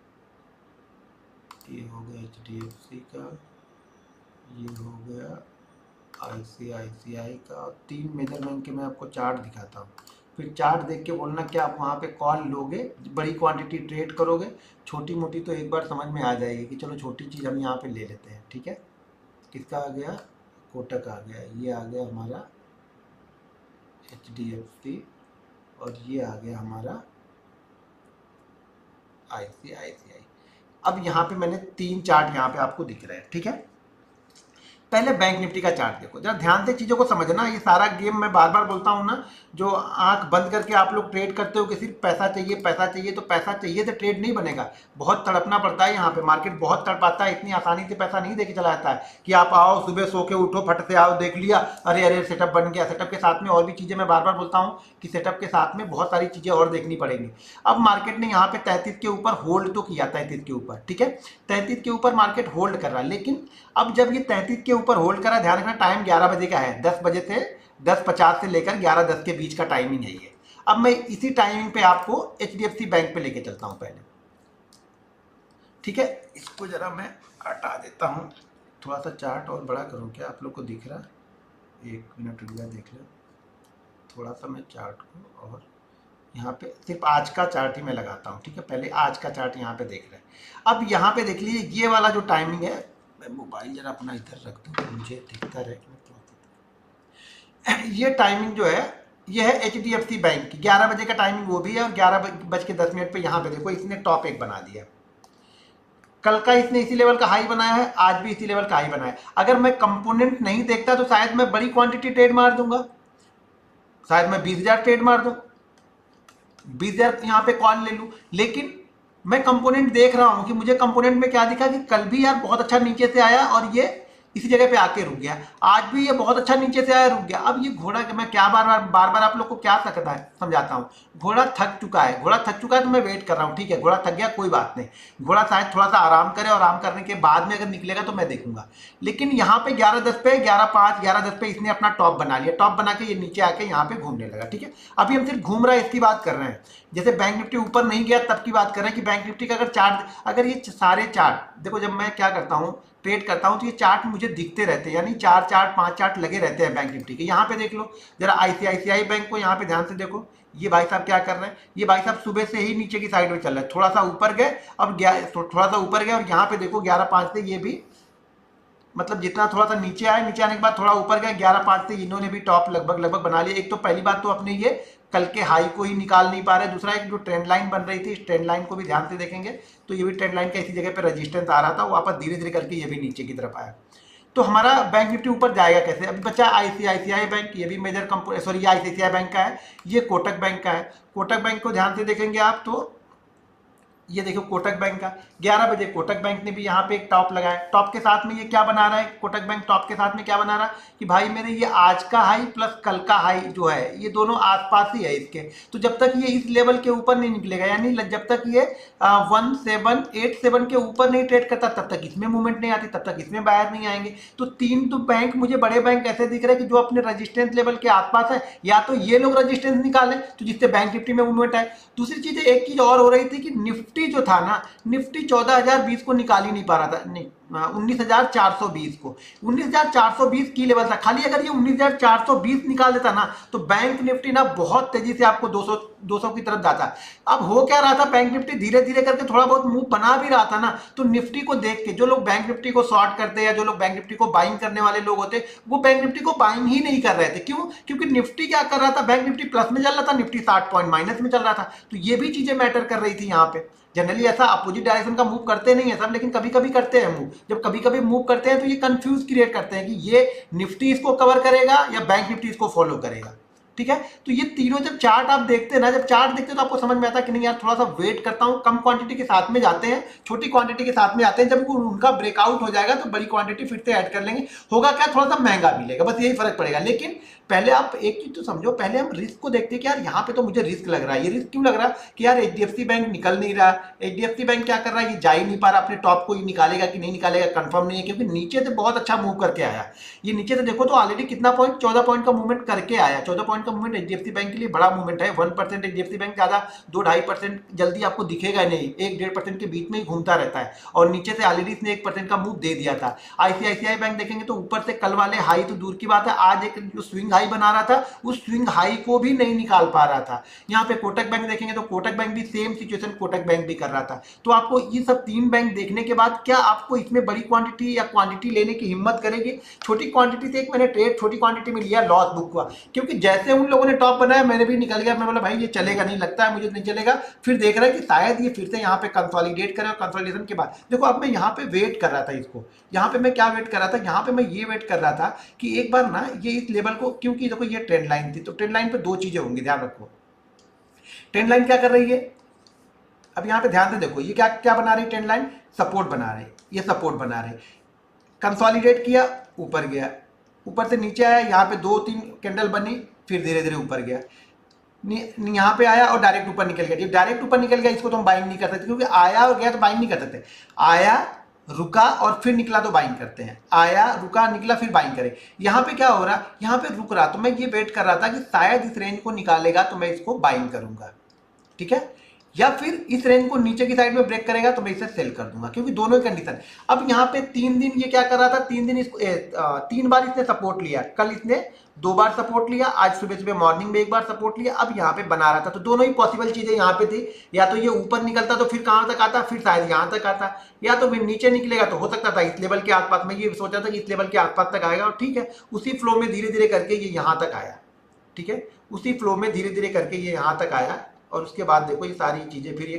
ये हो गया एचडीएफसी का, ये हो गया आईसीआईसीआई का, तीन मेजर बैंक के मैं आपको चार्ट दिखाता हूँ, फिर चार्ट देख के बोलना क्या आप वहाँ पे कॉल लोगे, बड़ी क्वांटिटी ट्रेड करोगे, छोटी मोटी तो एक बार समझ में आ जाएगी कि चलो छोटी चीज़ हम यहाँ पे ले लेते हैं। ठीक है, किसका आ गया, कोटक आ गया, ये आ गया हमारा एचडीएफसी, और ये आ गया हमारा आईसीआईसीआई। अब यहाँ पे मैंने तीन चार्ट यहाँ पे आपको दिख रहे हैं। ठीक है, पहले बैंक निफ्टी का चार्ट देखो, जरा ध्यान से चीज़ों को समझना। ये सारा गेम मैं बार बार बोलता हूँ ना, जो आंख बंद करके आप लोग ट्रेड करते हो कि सिर्फ पैसा चाहिए पैसा चाहिए, तो पैसा चाहिए तो ट्रेड नहीं बनेगा, बहुत तड़पना पड़ता है। यहाँ पे मार्केट बहुत तड़पाता है, इतनी आसानी से पैसा नहीं देके चला जाता है कि आप आओ सुबह सो के उठो फट से आओ देख लिया अरे अरे सेटअप बन गया। सेटअप के साथ में और भी चीज़ें, मैं बार बार बोलता हूँ कि सेटअप के साथ में बहुत सारी चीज़ें और देखनी पड़ेंगी। अब मार्केट ने यहाँ पे 33 के ऊपर होल्ड तो किया, 33 के ऊपर, ठीक है 33 के ऊपर मार्केट होल्ड कर रहा है, लेकिन अब जब ये 33 के ऊपर होल्ड करा, ध्यान रखना टाइम 11 बजे का है, 10 बजे से 10:50 से लेकर 11:10 के बीच का टाइमिंग है ये। अब मैं इसी टाइमिंग पे आपको एचडीएफसी बैंक पे लेके चलता हूं पहले। ठीक है, इसको जरा मैं हटा देता हूं, थोड़ा सा चार्ट और बड़ा करूं, क्या आप लोग को दिख रहा है? एक मिनट रुक जाए देख लो, थोड़ा सा मैं चार्ट को, और यहाँ पे सिर्फ आज का चार्ट ही मैं लगाता हूँ। ठीक है, पहले आज का चार्ट यहाँ पे देख रहे हैं। अब यहाँ पे देख लीजिए ये वाला जो टाइमिंग है, मैं मोबाइल जरा अपना इधर रख दूँ मुझे दिखता रहे। ये टाइमिंग जो है ये है HDFC बैंक की 11 बजे का टाइमिंग वो भी है, और 11:10 पे यहाँ पे देखो इसने टॉप एक बना दिया। कल का इसने इसी लेवल का हाई बनाया है, आज भी इसी लेवल का हाई बनाया है। अगर मैं कंपोनेंट नहीं देखता तो शायद मैं बड़ी क्वांटिटी ट्रेड मार दूंगा, शायद मैं 20,000 ट्रेड मार दूं, 20,000 यहाँ पे कॉल ले लूं। लेकिन मैं कंपोनेंट देख रहा हूं कि मुझे कंपोनेंट में क्या दिखा कि कल भी यार बहुत अच्छा नीचे से आया और ये इसी जगह पे आके रुक गया, आज भी ये बहुत अच्छा नीचे से आया रुक गया। अब ये घोड़ा, मैं क्या बार बार आप लोग को क्या सकता है समझाता हूँ, घोड़ा थक चुका है, घोड़ा थक चुका है तो मैं वेट कर रहा हूँ, ठीक है घोड़ा थक गया कोई बात नहीं, घोड़ा शायद थोड़ा सा आराम करे और आराम करने के बाद में अगर निकलेगा तो मैं देखूंगा। लेकिन यहाँ पे 11:10 पे 11:05 11:10 पे इसने अपना टॉप बना लिया, टॉप बना के ये नीचे आके यहाँ पे घूमने लगा, ठीक है। अभी हम सिर्फ घूम रहा है इसकी बात कर रहे हैं, जैसे बैंक निफ्टी ऊपर नहीं गया तब की बात कर रहे हैं कि बैंक निफ्टी का अगर चार्ट, अगर ये सारे चार्ट देखो, जब मैं क्या करता हूँ ट्रेड करता हूँ तो ये चार्ट मुझे दिखते रहते हैं, यानी 4 चार्ट 5 चार्ट लगे रहते हैं बैंक निफ्टी के। यहाँ पे देख लो जरा ICICI बैंक को यहाँ पे ध्यान से देखो, ये भाई साहब क्या कर रहे हैं, ये भाई साहब सुबह से ही नीचे की साइड में चल रहा है, थोड़ा सा ऊपर गए, अब थोड़ा सा ऊपर गए और यहाँ पे देखो 11:05 से ये भी, मतलब जितना थोड़ा सा नीचे आए, नीचे आने के बाद थोड़ा ऊपर गए, 11:05 से इन्होंने भी टॉप लगभग बना लिया। एक तो पहली बात तो अपने ये कल के हाई को ही निकाल नहीं पा रहे, दूसरा एक जो ट्रेंड लाइन बन रही थी, इस ट्रेंड लाइन को भी ध्यान से देखेंगे तो ये भी ट्रेंड लाइन का इसी जगह पे रेजिस्टेंस आ रहा था, वापस धीरे धीरे करके ये भी नीचे की तरफ आया। तो हमारा बैंक निफ्टी ऊपर जाएगा कैसे? अभी बचा ICICI बैंक, ये भी मेजर कंपनी, सॉरी ये ICICI बैंक का है, ये कोटक बैंक का है। कोटक बैंक को ध्यान से देखेंगे आप तो ये देखो कोटक बैंक का 11 बजे कोटक बैंक ने भी यहाँ पे एक टॉप लगाया, टॉप के साथ में ये क्या बना रहा है, कोटक बैंक टॉप के साथ में क्या बना रहा है कि भाई मेरे ये आज का हाई प्लस कल का हाई जो है ये दोनों आसपास ही है इसके, तो जब तक ये इस लेवल के ऊपर नहीं निकलेगा, यानी जब तक ये 1787 के ऊपर नहीं ट्रेड करता तब तक इसमें मूवमेंट नहीं आती, तब तक इसमें बाहर नहीं आएंगे। तो तीन तो बैंक मुझे बड़े बैंक ऐसे दिख रहे हैं कि जो अपने रजिस्टेंस लेवल के आसपास है, या तो ये लोग रजिस्टेंस निकालें तो जिससे बैंक निफ्टी में मूवमेंट आए। दूसरी चीज, एक चीज और हो रही थी कि निफ्टी जो था ना, निफ्टी 14,020 को निकाल ही नहीं पा रहा था, नहीं 19,420 को, 19,420 की लेवल था खाली। अगर ये 19,420 निकाल देता ना तो बैंक निफ्टी ना बहुत तेजी से आपको 200 की तरफ जाता। अब हो क्या रहा था, बैंक निफ्टी धीरे धीरे करके थोड़ा बहुत मूव बना भी रहा था ना, तो निफ्टी को देख के जो लोग बैंक निफ्टी को शॉर्ट करते हैं या जो लोग बैंक निफ्टी को बाइंग करने वाले लोग होते, वो बैंक निफ्टी को बाइंग ही नहीं कर रहे थे। क्यों? क्योंकि निफ्टी क्या कर रहा था, बैंक निफ्टी प्लस में चल रहा था, निफ्टी 60 पॉइंट माइनस में चल रहा था। तो ये भी चीजें मैटर कर रही थी यहाँ पे। जनरली ऐसा अपोजिट डायरेक्शन का मूव करते नहीं है सब, लेकिन कभी कभी करते हैं मूव। जब कभी कभी मूव करते हैं तो ये कंफ्यूज क्रिएट करते हैं कि ये निफ्टी इसको कवर करेगा या बैंक निफ्टी इसको फॉलो करेगा, ठीक है। तो ये तीनों जब चार्ट आप देखते हैं ना, जब चार्ट देखते हैं तो आपको समझ में आता है कि नहीं यार थोड़ा सा वेट करता हूं, कम क्वांटिटी के साथ में जाते हैं, छोटी क्वांटिटी के साथ में आते हैं, जब उनका ब्रेकआउट हो जाएगा तो बड़ी क्वांटिटी फिर से ऐड कर लेंगे। होगा क्या, थोड़ा सा महंगा मिलेगा, बस यही फर्क पड़ेगा। लेकिन पहले आप एक चीज तो समझो, पहले हम रिस्क को देखते हैं कि यार यहाँ पे तो मुझे रिस्क लग रहा है। ये रिस्क क्यों लग रहा है कि यार HDFC बैंक निकल नहीं रहा, HDFC बैंक क्या कर रहा है, ये जा ही नहीं पा रहा, अपने टॉप को ये निकालेगा कि नहीं निकालेगा कंफर्म नहीं है, क्योंकि नीचे से बहुत अच्छा मूव करके आया। ये नीचे से देखो तो ऑलरेडी कितना पॉइंट, 14 पॉइंट का मूवमेंट करके आया। 14 पॉइंट का मूवमेंट HDFC बैंक के लिए बड़ा मूवमेंट है। 1% HDFC बैंक ज्यादा 2-2.5% जल्दी आपको दिखेगा नहीं, 1-1.5% के बीच में ही घूमता रहता है, और नीचे से ऑलरेडी इसने 1% का मूव दे दिया था। ICICI बैंक देखेंगे तो ऊपर से कल वाले हाई तो दूर की बात है, आज एक जो स्विंग हाई बना रहा था उस स्विंग हाई को भी नहीं निकाल पा रहा था। यहाँ पे कोटक बैंक देखेंगे तो कोटक बैंक भी सेम सिचुएशन कोटक बैंक भी कर रहा था। तो आपको ये सब तीन बैंक देखने के बाद क्या आपको इसमें बड़ी क्वांटिटी या क्वांटिटी लेने की हिम्मत करेगी? छोटी क्वांटिटी से एक मैंने ट्रेड छोटी क्वांटिटी में लिया, लॉस बुक हुआ, क्योंकि जैसे उन लोगों ने टॉप बनाया मैंने भी निकल गया। मैं बोला भाई ये चलेगा नहीं, लगता है मुझे नहीं चलेगा। फिर देख रहा है कि शायद ये फिर से यहाँ पे कंसोलिडेट करे, और कंसोलिडेशन के बाद देखो अब मैं यहाँ पे वेट कर रहा था इसको, यहाँ पे मैं क्या वेट कर रहा था, यहाँ पे मैं ये वेट कर रहा था कि एक बार ना ये इस लेवल को, क्योंकि देखो ये ट्रेंड लाइन थी, तो ट्रेंड लाइन पे दो चीजें होंगी, ध्यान रखो। ट्रेंड लाइन क्या कर रही है, अब यहाँ पे ध्यान से देखो, ये क्या क्या बना रही है, ट्रेंड लाइन सपोर्ट बना रही, ये सपोर्ट बना रही, कंसोलिडेट किया, ऊपर गया, ऊपर से नीचे आया, यहाँ पे 2-3 कैंडल बनी, फिर धीरे धीरे ऊपर गया, यहाँ पे आया और डायरेक्ट ऊपर निकल गया। जब डायरेक्ट ऊपर निकल गया इसको तो हम बाइंग नहीं कर सकते, क्योंकि आया और गया तो बाइंग नहीं कर सकते। आया रुका और फिर निकला तो बाइंग करते हैं, आया रुका निकला फिर बाइंग करें। यहाँ पे क्या हो रहा, यहाँ पे रुक रहा, तो मैं ये वेट कर रहा था कि शायद इस रेंज को निकालेगा तो मैं इसको बाइंग करूंगा, ठीक है, या फिर इस रेंज को नीचे की साइड में ब्रेक करेगा तो मैं इसे सेल कर दूंगा, क्योंकि दोनों ही कंडीशन। अब यहाँ पे 3 दिन ये क्या कर रहा था, 3 दिन इसको 3 बार इसने सपोर्ट लिया, कल इसने 2 बार सपोर्ट लिया, आज सुबह सुबह मॉर्निंग में 1 बार सपोर्ट लिया, अब यहाँ पे बना रहा था। तो दोनों ही पॉसिबल चीजें यहाँ पे थी, या तो ये ऊपर निकलता तो फिर कहाँ तक आता, फिर शायद यहाँ तक आता, या तो फिर नीचे निकलेगा तो हो सकता था इस लेवल के आसपास। मैं ये सोचा था कि इस लेवल के आसपास तक आएगा, और ठीक है उसी फ्लो में धीरे धीरे करके ये यहाँ तक आया, ठीक है, उसी फ्लो में धीरे धीरे करके ये यहाँ तक आया और उसके बाद देखो ये सारी चीज़ें फिर ये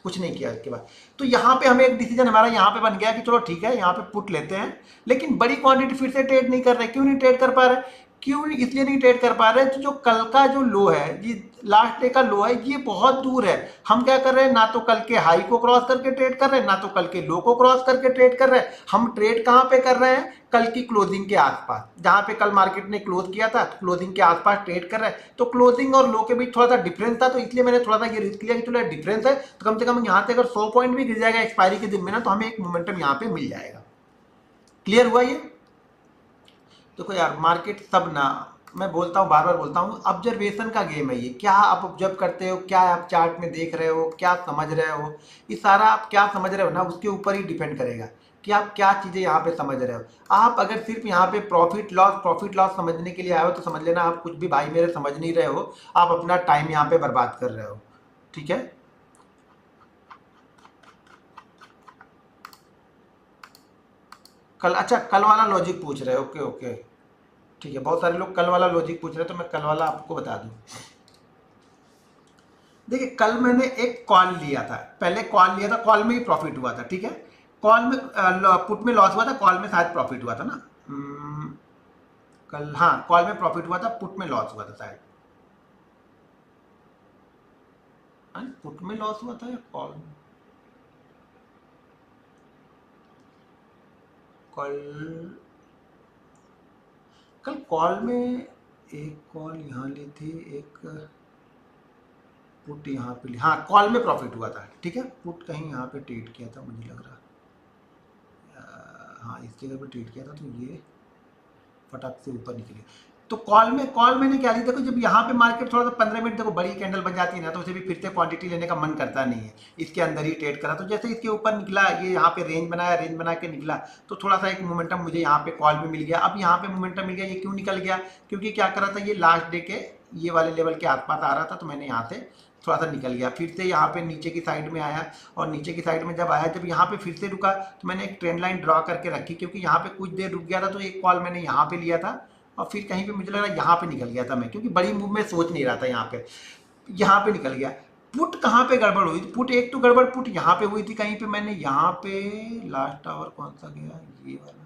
कुछ नहीं किया इसके बाद। तो यहाँ पे हमें एक डिसीजन हमारा यहाँ पे बन गया कि चलो ठीक है यहाँ पे पुट लेते हैं, लेकिन बड़ी क्वांटिटी फिर से ट्रेड नहीं कर रहे। क्यों नहीं ट्रेड कर पा रहे? क्यों इसलिए नहीं ट्रेड कर पा रहे? तो जो कल का जो लो है, ये लास्ट डे का लो है, ये बहुत दूर है। हम क्या कर रहे हैं, ना तो कल के हाई को क्रॉस करके ट्रेड कर रहे हैं, ना तो कल के लो को क्रॉस करके ट्रेड कर रहे हैं। हम ट्रेड कहाँ पे कर रहे हैं? कल की क्लोजिंग के आसपास, जहां पे कल मार्केट ने क्लोज किया था, तो क्लोजिंग के आसपास ट्रेड कर रहे हैं। तो क्लोजिंग और लो के बीच थोड़ा सा डिफरेंस था, तो इसलिए मैंने थोड़ा सा ये रिस्क लिया कि चलो डिफरेंस है तो कम से कम यहाँ से अगर 100 पॉइंट भी गिर जाएगा एक्सपायरी के दिन में ना, तो हमें एक मोमेंटम यहाँ पे मिल जाएगा। क्लियर हुआ ये? देखो यार, मार्केट सब ना, मैं बोलता हूँ, बार बार बोलता हूँ, ऑब्जर्वेशन का गेम है ये। क्या आप ऑब्जर्व करते हो, क्या आप चार्ट में देख रहे हो, क्या समझ रहे हो, ये सारा आप क्या समझ रहे हो ना, उसके ऊपर ही डिपेंड करेगा कि आप क्या चीज़ें यहाँ पे समझ रहे हो। आप अगर सिर्फ यहाँ पे प्रॉफिट लॉस समझने के लिए आए हो तो समझ लेना आप कुछ भी भाई मेरे समझ नहीं रहे हो, आप अपना टाइम यहाँ पे बर्बाद कर रहे हो। ठीक है, कल, अच्छा कल वाला लॉजिक पूछ रहे हो, ओके ओके ठीक है, बहुत सारे लोग कल वाला लॉजिक पूछ रहे हैं, तो मैं कल वाला आपको बता दूं। देखिए कल मैंने एक कॉल लिया था, पहले कॉल लिया था, कॉल में ही प्रॉफिट हुआ था। ठीक है, कॉल में पुट में लॉस हुआ था, कॉल में शायद प्रॉफिट हुआ था ना। कल हाँ कॉल में प्रॉफिट हुआ था, पुट में लॉस हुआ था शायद। पुट में लॉस हुआ था या कॉल में? कल कल कॉल में एक कॉल यहाँ ली थी, एक पुट यहाँ पे ली, हाँ कॉल में प्रॉफिट हुआ था। ठीक है, पुट कहीं यहाँ पे ट्रेड किया था मुझे लग रहा, हाँ इस जगह पे ट्रेड किया था, तो ये फटाक से ऊपर निकले। तो कॉल मैंने क्या ली, देखो जब यहाँ पे मार्केट थोड़ा सा 15 मिनट देखो बड़ी कैंडल बन जाती है ना, तो उसे भी फिर से क्वांटिटी लेने का मन करता नहीं है, इसके अंदर ही ट्रेड करा। तो जैसे इसके ऊपर निकला, ये यहाँ पे रेंज बनाया, रेंज बना के निकला, तो थोड़ा सा एक मोमेंटम मुझे यहाँ पे कॉल में मिल गया। अब यहाँ पे मोमेंटम मिल गया, ये क्यों निकल गया? क्योंकि क्या कर रहा था, ये लास्ट डे के ये वाले लेवल के आसपास आ रहा था, तो मैंने यहाँ से थोड़ा सा निकल गया, फिर से यहाँ पे नीचे की साइड में आया, और नीचे की साइड में जब आया, जब यहाँ पे फिर से रुका, तो मैंने एक ट्रेंड लाइन ड्रॉ करके रखी, क्योंकि यहाँ पे कुछ देर रुक गया था, तो एक कॉल मैंने यहाँ पे लिया था, और फिर कहीं पे मुझे लग रहा है यहाँ पे निकल गया था मैं, क्योंकि बड़ी मूव में सोच नहीं रहा था, यहाँ पे निकल गया। पुट कहाँ पे गड़बड़ हुई? पुट एक तो गड़बड़ पुट यहाँ पे हुई थी कहीं पे, मैंने यहाँ पे लास्ट आवर कौन सा गया, ये वाला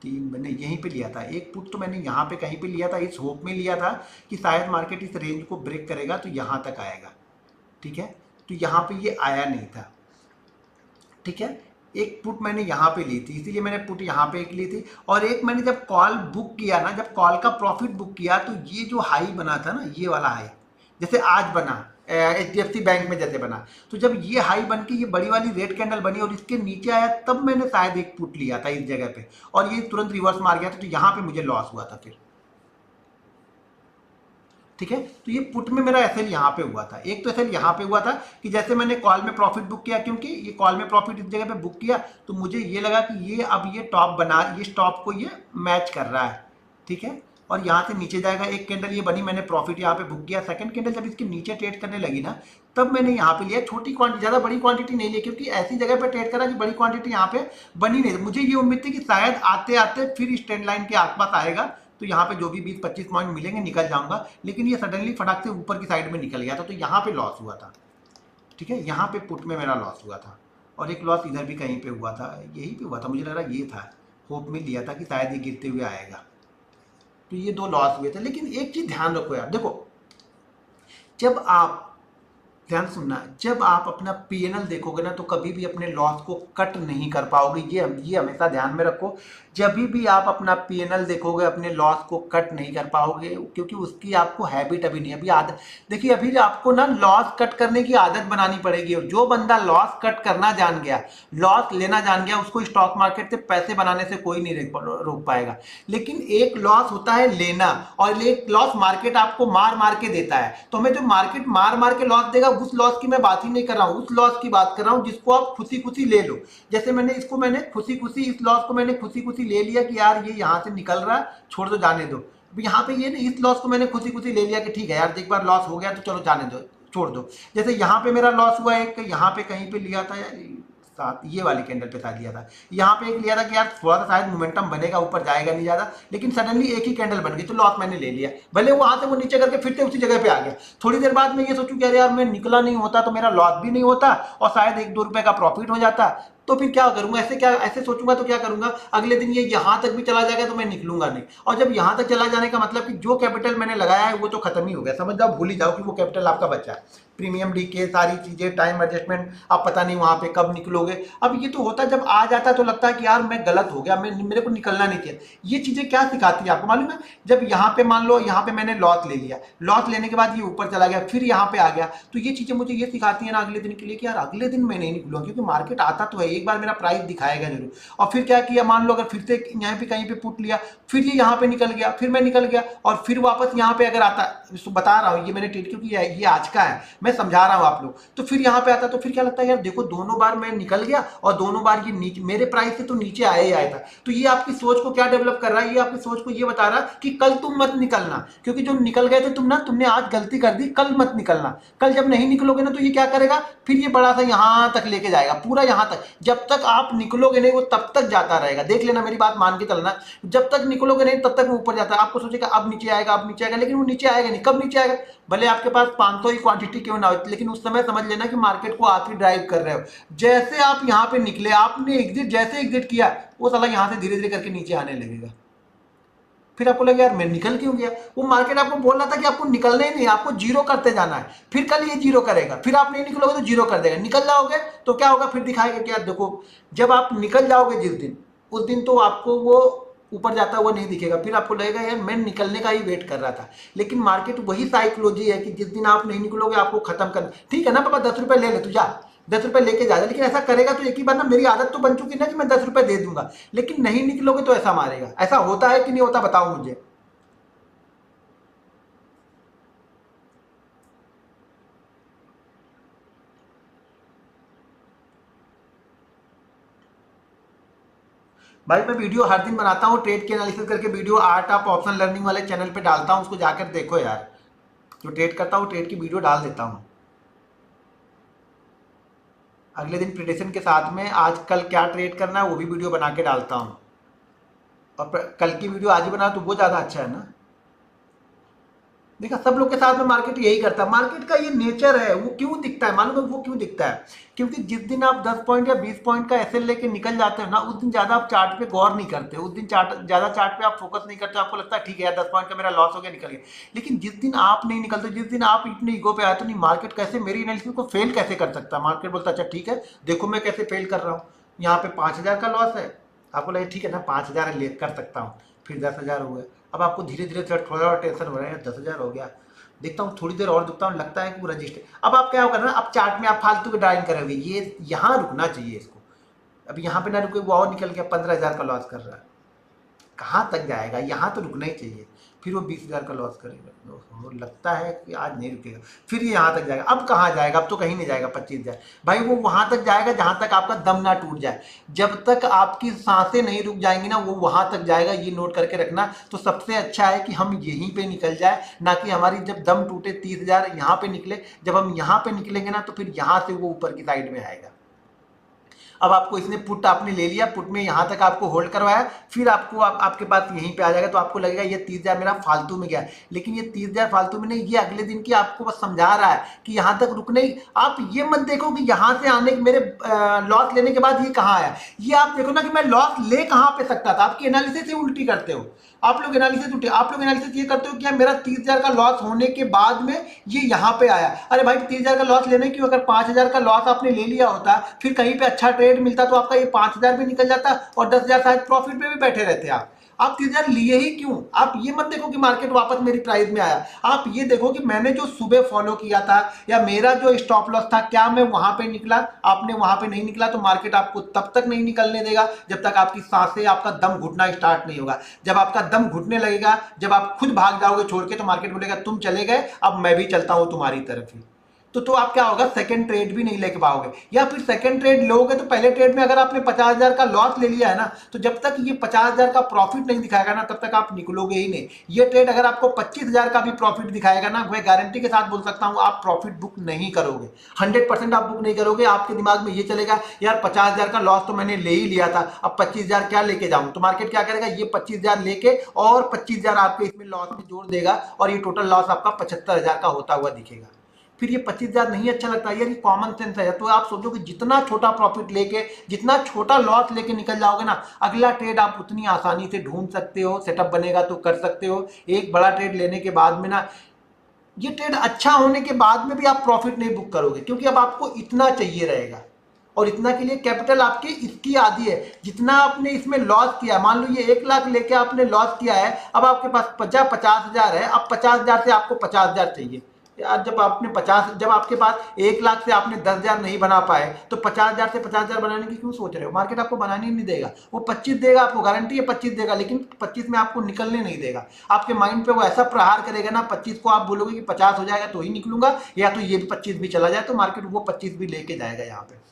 3 मैंने यहीं पे लिया था। एक पुट तो मैंने यहाँ पे कहीं पे लिया था, इस होप में लिया था कि शायद मार्केट इस रेंज को ब्रेक करेगा तो यहाँ तक आएगा। ठीक है, तो यहाँ पे ये आया नहीं था। ठीक है, एक पुट मैंने यहाँ पे ली थी, इसीलिए मैंने पुट यहाँ पे एक ली थी। और एक मैंने जब कॉल बुक किया ना, जब कॉल का प्रॉफिट बुक किया, तो ये जो हाई बना था ना, ये वाला हाई, जैसे आज बना HDFC बैंक में जैसे बना, तो जब ये हाई बन के ये बड़ी वाली रेड कैंडल बनी और इसके नीचे आया, तब मैंने शायद एक पुट लिया था इस जगह पे, और ये तुरंत रिवर्स मार गया था, तो यहाँ पे मुझे लॉस हुआ था फिर। ठीक है, तो ये पुट में मेरा एसएल यहाँ पे हुआ था। एक तो एसएल यहाँ पे हुआ था कि जैसे मैंने कॉल में प्रॉफिट बुक किया, क्योंकि ये कॉल में प्रॉफिट इस जगह पे बुक किया, तो मुझे ये लगा कि ये अब ये टॉप बना, ये स्टॉप को ये मैच कर रहा है। ठीक है, और यहाँ से नीचे जाएगा, एक कैंडल ये बनी, मैंने प्रॉफिट यहाँ पे बुक किया। सेकंड कैंडल जब इसके नीचे ट्रेड करने लगी ना, तब मैंने यहाँ पे लिया छोटी क्वांटिटी, ज़्यादा बड़ी क्वांटिटी नहीं ली, क्योंकि ऐसी जगह पे ट्रेड करा कि बड़ी क्वांटिटी यहाँ पे बनी नहीं। मुझे ये उम्मीद थी कि शायद आते आते फिर इस ट्रेंड लाइन के आसपास आएगा, तो यहाँ पे जो भी 20-25 पॉइंट मिलेंगे निकल जाऊंगा, लेकिन ये सडनली फटाक से ऊपर की साइड में निकल गया था, तो यहाँ पे लॉस हुआ था। ठीक है, यहाँ पे पुट में मेरा लॉस हुआ था, और एक लॉस इधर भी कहीं पे हुआ था, यही पे हुआ था, मुझे लग रहा ये था, होप में लिया था कि शायद ये गिरते हुए आएगा, तो ये 2 लॉस हुए थे। लेकिन एक चीज़ ध्यान रखो यार, देखो जब आप, ध्यान सुनना, जब आप अपना पीएनएल देखोगे ना, तो कभी भी अपने लॉस को कट नहीं कर पाओगे, ये हमेशा ध्यान में रखो। जब भी आप अपना पीएनएल देखोगे, अपने लॉस को कट नहीं कर पाओगे, क्योंकि उसकी आपको हैबिट अभी नहीं, अभी आदत। देखिए अभी आपको ना लॉस कट करने की आदत बनानी पड़ेगी, और जो बंदा लॉस कट करना जान गया, लॉस लेना जान गया, उसको स्टॉक मार्केट से पैसे बनाने से कोई नहीं रोक पाएगा। लेकिन एक लॉस होता है लेना, और एक लॉस मार्केट आपको मार मार के देता है। तो हमें जो मार्केट मार मार के लॉस देगा, उस लॉस की मैं बात ही नहीं कर रहा हूं, उस लॉस की बात कर रहा हूं जिसको आप खुशी खुशी ले लो। जैसे मैंने खुशी खुशी इस लॉस को मैंने खुशी खुशी ले लिया कि यार ये यहां से निकल रहा है, छोड़ दो, जाने दो। यहाँ पे ये इस लॉस को मैंने खुशी खुशी ले लिया कि ठीक है यार, एक बार लॉस हो गया तो चलो जाने दो, छोड़ दो। जैसे यहाँ पे मेरा लॉस हुआ, एक यहाँ पे कहीं पे लिया था यार, साथ ये वाली कैंडल पे शायद लिया था, यहाँ पे एक लिया था कि यार थोड़ा सा शायद मोमेंटम बनेगा, ऊपर जाएगा नहीं ज़्यादा, लेकिन सडनली एक ही कैंडल बन गई तो लॉस मैंने ले लिया। भले वहाँ से वो नीचे करके फिर से उसी जगह पे आ गया। थोड़ी देर बाद मैं ये सोचूं कि अरे यार मैं निकला नहीं होता तो मेरा लॉस भी नहीं होता और शायद 1-2 रुपए का प्रॉफिट हो जाता, तो फिर क्या करूंगा, ऐसे सोचूंगा तो क्या करूंगा, अगले दिन ये यहां तक भी चला जाएगा तो मैं निकलूंगा नहीं। और जब यहां तक चला जाने का मतलब कि जो कैपिटल मैंने लगाया है वो तो खत्म ही हो गया, समझ जाओ, भूल ही जाओ कि वो कैपिटल आपका बचा है। प्रीमियम डीके सारी चीजें, टाइम एडजस्टमेंट, आप पता नहीं वहां पे कब निकलोगे। अब ये तो होता है जब आ जाता है तो लगता है कि यार मैं गलत हो गया, मेरे को निकलना नहीं चाहिए। ये चीजें क्या सिखाती है आपको मालूम है, जब यहाँ पे मान लो यहाँ पे मैंने लॉस ले लिया, लॉस लेने के बाद ये ऊपर चला गया, फिर यहाँ पे आ गया, तो ये चीजें मुझे ये सिखाती है ना अगले दिन के लिए कि यार अगले दिन मैं नहीं निकलूंगा, क्योंकि मार्केट आता तो है, एक बार मेरा प्राइस दिखाएगा जरूर। और फिर क्या किया, मान लो अगर फिर से यहाँ पे कहीं पे पुट लिया, फिर ये यहाँ पे निकल गया, फिर मैं निकल गया और फिर वापस यहाँ पे अगर आता, बता रहा हूँ ये मैंने ट्रेड क्योंकि ये आज का है, मैं समझा रहा हूँ आप लोग, तो फिर यहाँ पे आता तो फिर क्या लगता है यार देखो दोनों बार मैं निकल गया और दोनों बार ये नीचे मेरे प्राइस से तो नीचे आया ही आया था। तो ये आपकी सोच को क्या डेवलप कर रहा है, ये आपकी सोच को ये बता रहा है कि कल तुम मत निकलना, क्योंकि जो निकल गए थे तुमने आज गलती कर दी, कल मत निकलना। कल जब नहीं निकलोगे ना तो ये क्या करेगा, फिर ये बड़ा सा यहाँ तक लेके जाएगा, पूरा यहाँ तक, जब तक आप निकलोगे नहीं वो तब तक जाता रहेगा। देख लेना, मेरी बात मान के चलना, जब तक निकलोगे नहीं तब तक वो ऊपर जाता है। आपको सोचेगा अब नीचे आएगा, अब नीचे आएगा, लेकिन वो नीचे आएगा नहीं। कब नीचे आएगा, भले आपके पास 500 ही क्वांटिटी क्यों ना हो, लेकिन उस समय समझ लेना कि मार्केट को आप ही ड्राइव कर रहे हो। जैसे आप यहाँ पे निकले, आपने जैसे एग्जिट किया, वो साला यहाँ से धीरे धीरे करके नीचे आने लगेगा। फिर आपको लगे यार मैं निकल क्यों गया, वो मार्केट आपको बोल रहा था कि आपको निकलना ही नहीं, आपको जीरो करते जाना है। फिर कल ये जीरो करेगा, फिर आप नहीं निकलोगे तो जीरो कर देगा। निकल जाओगे तो क्या होगा, फिर दिखाएगा कि यार देखो, जब आप निकल जाओगे जिस दिन, उस दिन तो आपको वो ऊपर जाता हुआ नहीं दिखेगा, फिर आपको लगेगा यार मैं निकलने का ही वेट कर रहा था। लेकिन मार्केट वही साइकोलॉजी है कि जिस दिन आप नहीं निकलोगे आपको खत्म करना। ठीक है ना पापा, 10 रुपए ले ले तू, जा 10 रुपए लेके जा, लेकिन ऐसा करेगा तो एक ही बार ना, मेरी आदत तो बन चुकी ना कि मैं 10 रुपए दे दूंगा, लेकिन नहीं निकलोगे तो ऐसा मारेगा। ऐसा होता है कि नहीं होता, बताओ मुझे। भाई मैं वीडियो हर दिन बनाता हूँ, ट्रेड के एनालिसिस करके video art of option learning वाले चैनल पे डालता हूँ, उसको जाकर देखो यार। जो ट्रेड करता हूँ ट्रेड की वीडियो डाल देता हूँ। अगले दिन प्रिडिक्शन के साथ में आज कल क्या ट्रेड करना है वो भी वीडियो बना के डालता हूँ। और कल की वीडियो आज ही बना तो वो ज़्यादा अच्छा है ना। देखा, सब लोग के साथ में मार्केट यही करता है। मार्केट का ये नेचर है, वो क्यों दिखता है मालूम है, वो क्यों दिखता है, क्योंकि जिस दिन आप 10 पॉइंट या 20 पॉइंट का एसएल लेके निकल जाते हो ना, उस दिन ज़्यादा आप चार्ट पे गौर नहीं करते, उस दिन ज़्यादा चार्ट पे आप फोकस नहीं करते। आपको लगता है ठीक है यार 10 पॉइंट का मेरा लॉस हो गया, निकल गया। लेकिन जिस दिन आप नहीं निकलते, जिस दिन आप इतने ईगो पे आए तो नहीं, मार्केट कैसे मेरी एनालिसिस को फेल कैसे कर सकता है। मार्केट बोलता अच्छा ठीक है, देखो मैं कैसे फेल कर रहा हूँ, यहाँ पे 5000 का लॉस है, आपको लगे ठीक है ना 5000 ले कर सकता हूँ, फिर 10,000 हो गया। अब आपको धीरे धीरे थोड़ा और टेंशन हो रहा है, 10,000 हो गया, देखता हूँ थोड़ी देर और दुखता हूँ, लगता है कि वो रजिस्टर। अब आप क्या करना, अब चार्ट में आप फालतू के ड्राइंग करोगे, ये यहाँ रुकना चाहिए इसको। अब यहाँ पे ना रुके, वो और निकल गया 15,000 का लॉस कर रहा है, कहाँ तक जाएगा, यहाँ तो रुकना ही चाहिए। फिर वो 20,000 का लॉस करेगा, तो लगता है कि आज नहीं रुकेगा, फिर ये यहाँ तक जाएगा। अब कहाँ जाएगा, अब तो कहीं नहीं जाएगा 25,000। भाई वो वहाँ तक जाएगा जहाँ तक आपका दम ना टूट जाए। जब तक आपकी सांसें नहीं रुक जाएंगी ना, वो वहाँ तक जाएगा, ये नोट करके रखना। तो सबसे अच्छा है कि हम यहीं पे निकल जाए, ना कि हमारी जब दम टूटे 30,000 यहाँ पे निकले। जब हम यहाँ पे निकलेंगे ना तो फिर यहाँ से वो ऊपर की साइड में आएगा। अब आपको इसने पुट आपने ले लिया, पुट में यहाँ तक आपको होल्ड करवाया, फिर आपको आपके पास यहीं पे आ जाएगा, तो आपको लगेगा ये 30,000 मेरा फालतू में गया। लेकिन ये 30,000 फालतू में नहीं, ये अगले दिन की आपको बस समझा रहा है कि यहाँ तक रुकने ही। आप ये मत देखो कि यहाँ से आने के मेरे लॉस लेने के बाद ये कहाँ आया, ये आप देखो ना कि मैं लॉस ले कहाँ पे सकता था। आपकी एनालिसिस ही उल्टी करते हो, आप लोग एनालिसिस ये करते हो कि मेरा 30,000 का लॉस होने के बाद में ये यहाँ पे आया। अरे भाई 30,000 का लॉस लेने क्यों, अगर 5,000 का लॉस आपने ले लिया होता, फिर कहीं पे अच्छा ट्रेड मिलता तो आपका ये 5,000 भी निकल जाता और 10,000 शायद प्रॉफिट पे भी बैठे रहते आप 30,000 लिए ही क्यों। आप ये मत देखो कि मार्केट वापस मेरी प्राइस में आया, आप ये देखो कि मैंने जो सुबह फॉलो किया था या मेरा जो स्टॉप लॉस था, क्या मैं वहां पे निकला। आपने वहां पे नहीं निकला तो मार्केट आपको तब तक नहीं निकलने देगा जब तक आपकी सांसें, आपका दम घुटना स्टार्ट नहीं होगा। जब आपका दम घुटने लगेगा, जब आप खुद भाग जाओगे छोड़ के, तो मार्केट बोलेगा तुम चले गए, अब मैं भी चलता हूं तुम्हारी तरफ ही। तो आप क्या होगा, सेकंड ट्रेड भी नहीं लेके पाओगे, या फिर सेकंड ट्रेड लोगे तो पहले ट्रेड में अगर आपने 50,000 का लॉस ले लिया है ना, तो जब तक ये 50,000 का प्रॉफिट नहीं दिखाएगा ना, तब तक आप निकलोगे ही नहीं। ये ट्रेड अगर आपको 25,000 का भी प्रॉफिट दिखाएगा ना, मैं गारंटी के साथ बोल सकता हूं आप प्रॉफिट बुक नहीं करोगे, 100% आप बुक नहीं करोगे। आपके दिमाग में ये चलेगा यार 50,000 का लॉस तो मैंने ले ही लिया था, अब 25,000 क्या लेके जाऊं। तो मार्केट क्या करेगा, ये 25,000 लेके और 25,000 आपके इसमें लॉस में जोड़ देगा, और ये टोटल लॉस आपका 75,000 का होता हुआ दिखेगा। फिर ये 25,000 नहीं अच्छा लगता यार, ये कॉमन सेंस है। तो आप सोचो कि जितना छोटा प्रॉफिट लेके, जितना छोटा लॉस लेके निकल जाओगे ना, अगला ट्रेड आप उतनी आसानी से ढूंढ सकते हो, सेटअप बनेगा तो कर सकते हो। एक बड़ा ट्रेड लेने के बाद में ना, ये ट्रेड अच्छा होने के बाद में भी आप प्रॉफिट नहीं बुक करोगे, क्योंकि अब आपको इतना चाहिए रहेगा, और इतना के लिए कैपिटल आपकी इसकी आधी है। जितना आपने इसमें लॉस किया, मान लो ये 1 लाख लेके आपने लॉस किया है, अब आपके पास 50,000 है, अब 50,000 से आपको 50,000 चाहिए यार। जब आपके पास 1 लाख से आपने 10,000 नहीं बना पाए, तो 50,000 से 50,000 बनाने की क्यों सोच रहे हो। मार्केट आपको बनाने ही नहीं देगा, वो 25 देगा, आपको गारंटी है 25 देगा, लेकिन 25 में आपको निकलने नहीं देगा। आपके माइंड पे वो ऐसा प्रहार करेगा ना, 25 को आप बोलोगे कि 50 हो जाएगा तो ही निकलूंगा, या तो ये 25 भी चला जाए, तो मार्केट वो 25 भी लेके जाएगा यहाँ पे।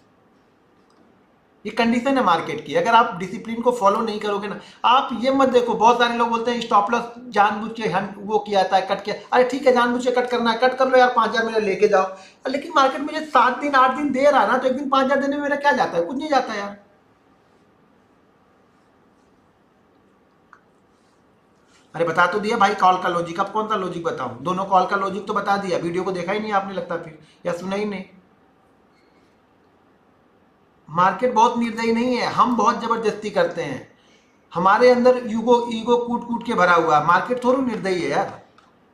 ये कंडीशन है मार्केट की। अगर आप डिसिप्लिन को फॉलो नहीं करोगे ना, आप ये मत देखो, बहुत सारे लोग बोलते हैं स्टॉप लॉस जानबूझ के वो किया था, कट किया। अरे ठीक है, जानबूझ के कट करना है, कट कर लो यार, 5,000 मेरा लेके जाओ। लेकिन मार्केट मुझे 7 दिन 8 दिन दे रहा है ना, तो एक दिन 5,000 देने में मेरा क्या जाता है, कुछ नहीं जाता यार। अरे बता तो दिया भाई कॉल का लॉजिक, अब कौन सा लॉजिक बताऊं, दोनों कॉल का लॉजिक तो बता दिया, वीडियो को देखा ही नहीं आपने लगता, फिर या सुना ही नहीं। मार्केट बहुत निर्दयी नहीं है, हम बहुत जबरदस्ती करते हैं, हमारे अंदर ईगो ईगो कूट कूट के भरा हुआ है। मार्केट थोड़ी निर्दयी है यार,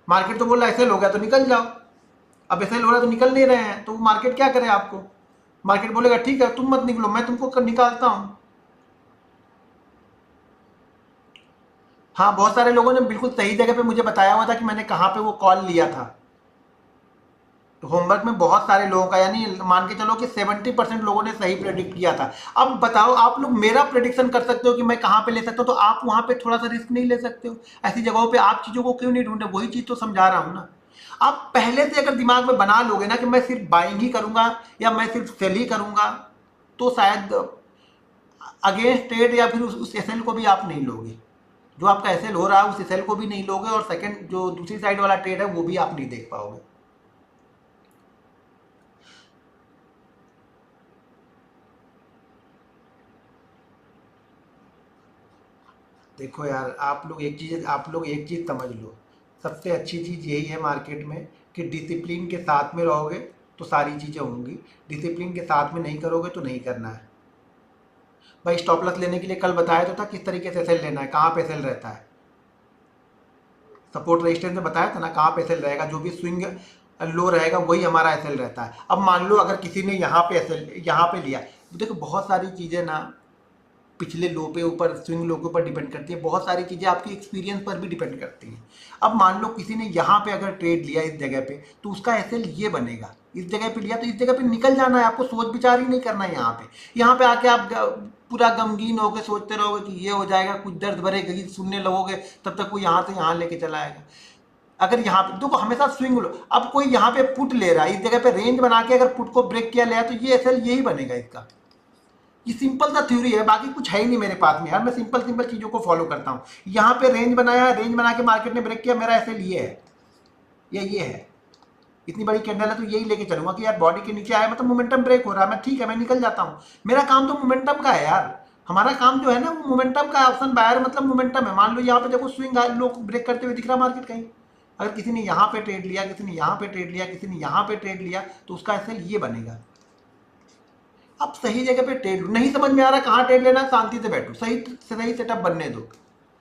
मार्केट तो बोल रहा है ऐसे हो गया तो निकल जाओ। अब ऐसे हो रहा है तो निकल नहीं रहे हैं, तो मार्केट क्या करे आपको। मार्केट बोलेगा ठीक है तुम मत निकलो, मैं तुमको निकालता हूं। हाँ, बहुत सारे लोगों ने बिल्कुल सही जगह पे मुझे बताया हुआ था कि मैंने कहाँ पे वो कॉल लिया था। तो होमवर्क में बहुत सारे लोगों का, यानी मान के चलो कि 70% लोगों ने सही प्रेडिक्ट किया था। अब बताओ, आप लोग मेरा प्रेडिक्शन कर सकते हो कि मैं कहाँ पे ले सकता हूँ, तो आप वहां पे थोड़ा सा रिस्क नहीं ले सकते हो। ऐसी जगहों पे आप चीजों को क्यों नहीं ढूंढे, वही चीज तो समझा रहा हूँ ना। आप पहले से अगर दिमाग में बना लोगे ना कि मैं सिर्फ बाइंग ही करूंगा या मैं सिर्फ सेल ही करूंगा, तो शायद अगेंस्ट ट्रेड या फिर उस एसएल को भी आप नहीं लोगे। जो आपका एसएल हो रहा है उस एसएल को भी नहीं लोगे, और सेकंड जो दूसरी साइड वाला ट्रेड है वो भी आप नहीं देख पाओगे। देखो यार, आप लोग एक चीज़ समझ लो, सबसे अच्छी चीज़ यही है मार्केट में कि डिसिप्लिन के साथ में रहोगे तो सारी चीज़ें होंगी, डिसिप्लिन के साथ में नहीं करोगे तो नहीं करना है। भाई स्टॉप लॉस लेने के लिए कल बताया तो था किस तरीके से सेल लेना है, कहाँ पे सेल रहता है, सपोर्ट रेजिस्टेंस में बताया था ना कहाँ पे सेल रहेगा, जो भी स्विंग लो रहेगा वही हमारा एसएल रहता है। अब मान लो अगर किसी ने यहाँ पे एसएल यहाँ पे लिया, तो देखो बहुत सारी चीज़ें ना पिछले लो पे ऊपर स्विंग लो के ऊपर डिपेंड करती है, बहुत सारी चीज़ें आपकी एक्सपीरियंस पर भी डिपेंड करती हैं। अब मान लो किसी ने यहाँ पे अगर ट्रेड लिया इस जगह पे, तो उसका एसएल ये बनेगा, इस जगह पे लिया तो इस जगह पे निकल जाना है, आपको सोच विचार ही नहीं करना है। यहाँ पे आके आप पूरा गमगीन होकर सोचते रहोगे कि ये हो जाएगा, कुछ दर्द भरे गीत सुनने लगोगे, तब तक वो यहाँ से यहाँ लेके चला आएगा। अगर यहाँ पे देखो हमेशा स्विंग लो, अब कोई यहाँ पे पुट ले रहा है, इस जगह पे रेंज बना के अगर पुट को ब्रेक किया ले, तो ये एसएल यही बनेगा इसका। ये सिंपल सा थ्योरी है, बाकी कुछ है ही नहीं मेरे पास में यार, मैं सिंपल सिंपल चीज़ों को फॉलो करता हूँ। यहाँ पे रेंज बनाया, रेंज बना के मार्केट ने ब्रेक किया, मेरा ऐसे लिए है या ये है, इतनी बड़ी कैंडल है तो यही लेके चलूंगा कि यार बॉडी के नीचे आया मतलब मोमेंटम ब्रेक हो रहा है, मैं ठीक है मैं निकल जाता हूँ। मेरा काम तो मोमेंटम का है यार, हमारा काम जो है ना वो मोमेंटम का, ऑप्शन बायर मतलब मोमेंटम है। मान लो यहाँ पे देखो स्विंग लोग ब्रेक करते हुए दिख रहा मार्केट कहीं, अगर किसी ने यहाँ पे ट्रेड लिया, किसी ने यहाँ पे ट्रेड लिया, किसी ने यहाँ पे ट्रेड लिया, तो उसका ऐसे ये बनेगा। अब सही जगह पे ट्रेड नहीं समझ में आ रहा कहाँ ट्रेड लेना, शांति से बैठो, सही सही सेटअप बनने दो,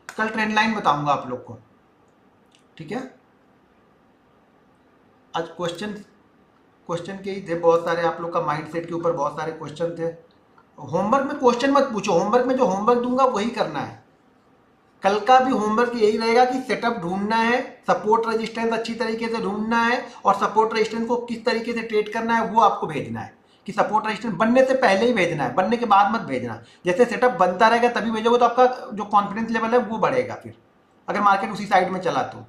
कल ट्रेंड लाइन बताऊंगा आप लोग को, ठीक है। आज क्वेश्चन के ही थे बहुत सारे, आप लोग का माइंडसेट के ऊपर बहुत सारे क्वेश्चन थे। होमवर्क में क्वेश्चन मत पूछो, होमवर्क में जो होमवर्क दूंगा वही करना है। कल का भी होमवर्क यही रहेगा कि सेटअप ढूंढना है, सपोर्ट रेजिस्टेंस अच्छी तरीके से ढूंढना है, और सपोर्ट रेजिस्टेंस को किस तरीके से ट्रेड करना है वो आपको भेजना है, कि सपोर्ट रेजिस्टेंस बनने से पहले ही भेजना है, बनने के बाद मत भेजना। जैसे सेटअप बनता रहेगा तभी भेजोगे तो आपका जो कॉन्फिडेंस लेवल है वो बढ़ेगा, फिर अगर मार्केट उसी साइड में चला तो।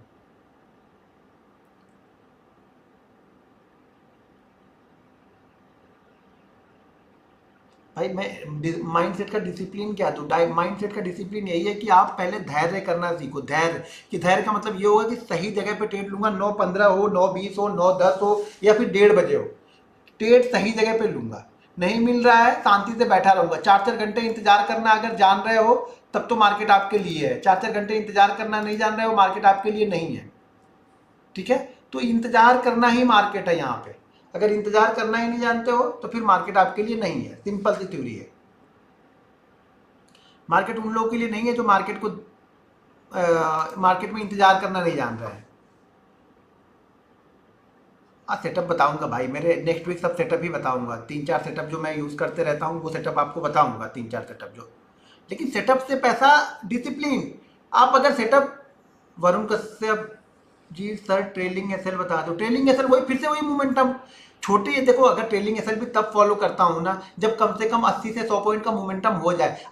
भाई मैं माइंडसेट का डिसिप्लिन क्या दूँ? माइंडसेट का डिसिप्लिन यही है कि आप पहले धैर्य करना सीखो। धैर्य, कि धैर्य का मतलब ये होगा कि सही जगह पे ट्रेड लूंगा, 9:15 हो, 9:20 हो, 9:10 हो, या फिर 1:30 हो, ट्रेड सही जगह पे लूंगा। नहीं मिल रहा है, शांति से बैठा रहूंगा। 4-4 घंटे इंतजार करना अगर जान रहे हो तब तो मार्केट आपके लिए है। 4-4 घंटे इंतजार करना नहीं जान रहे हो, मार्केट आपके लिए नहीं है। ठीक है, तो इंतजार करना ही मार्केट है यहाँ पे। अगर इंतजार करना ही नहीं जानते हो तो फिर मार्केट आपके लिए नहीं है। सिंपल सी थ्योरी है। मार्केट उन लोगों के लिए नहीं है जो मार्केट में इंतजार करना नहीं जान रहे हैं। हाँ, सेटअप बताऊंगा भाई, मेरे नेक्स्ट वीक सब सेटअप ही बताऊंगा। 3-4 सेटअप जो मैं यूज़ करते रहता हूँ वो सेटअप आपको बताऊंगा, 3-4 सेटअप जो। लेकिन सेटअप से पैसा, डिसिप्लिन। आप अगर setup, Varun Kashyap ji sir trailing SL बता दो। ट्रेलिंग एसएल वही, फिर से वही मोमेंटम। छोटे, देखो अगर ट्रेलिंग एसएल भी तब फॉलो करता हूँ ना जब कम से कम 80 से 100 पॉइंट का मोमेंटम हो जाए।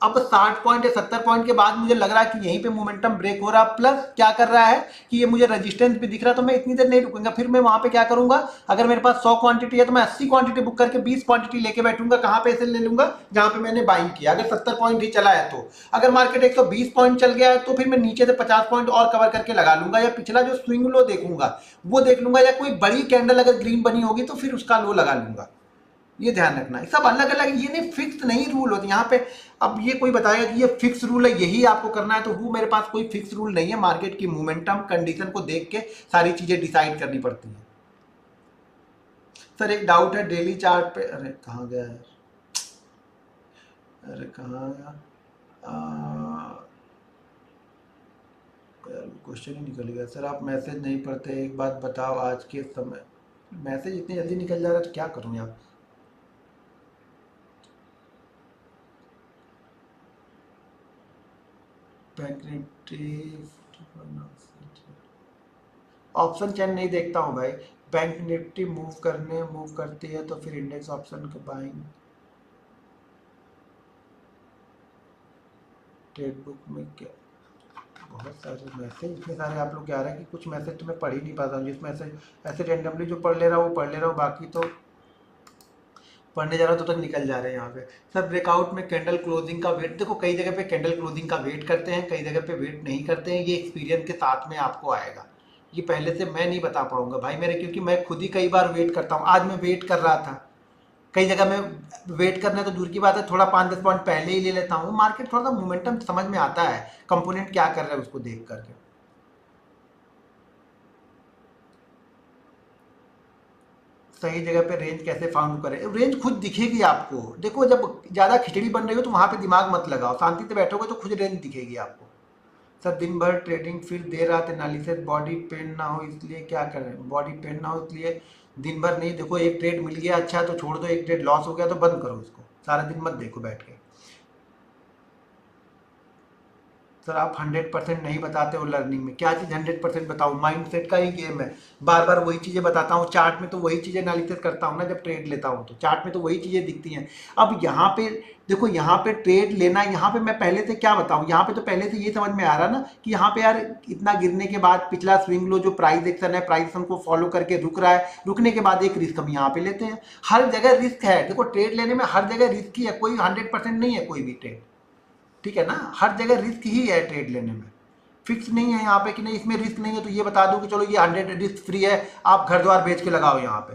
अब 60 पॉइंट या 70 पॉइंट के बाद मुझे लग रहा है कि यहीं पे मोमेंटम ब्रेक हो रहा, प्लस क्या कर रहा है कि ये मुझे रेजिस्टेंस भी दिख रहा, तो मैं इतनी देर नहीं रुकूंगा। फिर मैं वहां पे क्या करूंगा, अगर मेरे पास 100 क्वांटिटी है तो मैं 80 क्वांटिटी बुक करके 20 क्वांटिटी लेके बैठूंगा। कहां पे से ले लूंगा? जहां पे मैंने बाइंग किया। अगर 70 पॉइंट ही चला है तो, अगर मार्केट 120 पॉइंट चल गया है तो फिर मैं नीचे से 50 पॉइंट और कवर करके लगा लूंगा, या पिछला जो स्विंग लो देखूंगा वो देख लूंगा, या कोई बड़ी कैंडल अगर ग्रीन बनी होगी तो फिर उसका लो लगा लूंगा। ये ध्यान रखना है, सब अलग अलग, ये नहीं फिक्स नहीं रूल होते यहाँ पे। अब ये कोई बताएगा कि ये फिक्स रूल है, यही आपको करना है, तो वो मेरे पास कोई फिक्स रूल नहीं है। मार्केट की मोमेंटम कंडीशन को देख के सारी चीजें डिसाइड करनी पड़ती हैं। सर एक डाउट है डेली चार्ट पे, अरे कहाँ गया है, अरे कहाँ गया, क्वेश्चन ही निकल गया। सर आप मैसेज नहीं पढ़ते, एक बात बताओ, आज के समय मैसेज इतनी जल्दी निकल जा रहा है तो क्या करूँ यार। बैंक निफ्टी ऑप्शन चेन नहीं देखता हूँ भाई। बैंक निफ्टी मूव करती है तो फिर इंडेक्स ऑप्शन के बाइंग। ट्रेड बुक में क्या, बहुत सारे मैसेज इतने सारे आप लोग के आ रहे हैं कि कुछ मैसेज तो मैं पढ़ ही नहीं पाता हूँ। जिस मैसेज ऐसे रेंडमली जो पढ़ ले रहा हूँ वो पढ़ ले रहा हूँ, बाकी तो पढ़ने जा रहा हूँ तो तक निकल जा रहे हैं यहाँ पे। सर ब्रेकआउट में कैंडल क्लोजिंग का वेट, देखो कई जगह पे कैंडल क्लोजिंग का वेट करते हैं, कई जगह पे वेट नहीं करते हैं। ये एक्सपीरियंस के साथ में आपको आएगा। ये पहले से मैं नहीं बता पाऊंगा भाई मेरे, क्योंकि मैं खुद ही कई बार वेट करता हूँ। आज मैं वेट कर रहा था, कई जगह में वेट करना तो दूर की बात है, थोड़ा 5-10 पॉइंट पहले ही ले लेता हूँ। मार्केट थोड़ा सा मोमेंटम समझ में आता है, कंपोनेंट क्या कर रहा है उसको देख करके। सही जगह पे रेंज कैसे फाउंड करें? रेंज खुद दिखेगी आपको। देखो जब ज़्यादा खिचड़ी बन रही हो तो वहाँ पे दिमाग मत लगाओ, शांति से बैठोगे तो खुद रेंज दिखेगी आपको। सर दिन भर ट्रेडिंग फिर देर रात एनालिसिस, बॉडी पेन ना हो इसलिए क्या करें? बॉडी पेन ना हो इसलिए दिन भर नहीं, देखो एक ट्रेड मिल गया अच्छा तो छोड़ दो, एक ट्रेड लॉस हो गया तो बंद करो उसको, सारा दिन मत देखो बैठ के। सर आप 100% नहीं बताते हो लर्निंग में, क्या चीज़ 100% बताऊँ? माइंडसेट का ही गेम है, बार बार वही चीज़ें बताता हूँ। चार्ट में तो वही चीज़ें एनालिसिस करता हूँ ना, जब ट्रेड लेता हूँ तो चार्ट में तो वही चीज़ें दिखती हैं। अब यहाँ पे देखो, यहाँ पे ट्रेड लेना, यहाँ पे मैं पहले से क्या बताऊँ, यहाँ पे तो पहले से ये समझ में आ रहा ना कि यहाँ पे यार इतना गिरने के बाद पिछला स्विंग लो जो प्राइस एक्शन है, प्राइस एक्शन को फॉलो करके रुक रहा है, रुकने के बाद एक रिस्क हम यहाँ पे लेते हैं। हर जगह रिस्क है, देखो ट्रेड लेने में हर जगह रिस्क ही है, कोई 100% नहीं है कोई भी ट्रेड। ठीक है ना, हर जगह रिस्क ही है ट्रेड लेने में, फिक्स नहीं है यहाँ पे कि नहीं इसमें रिस्क नहीं है तो ये बता दो कि चलो ये 100 रिस्क फ्री है, आप घर द्वार बेच के लगाओ यहाँ पे।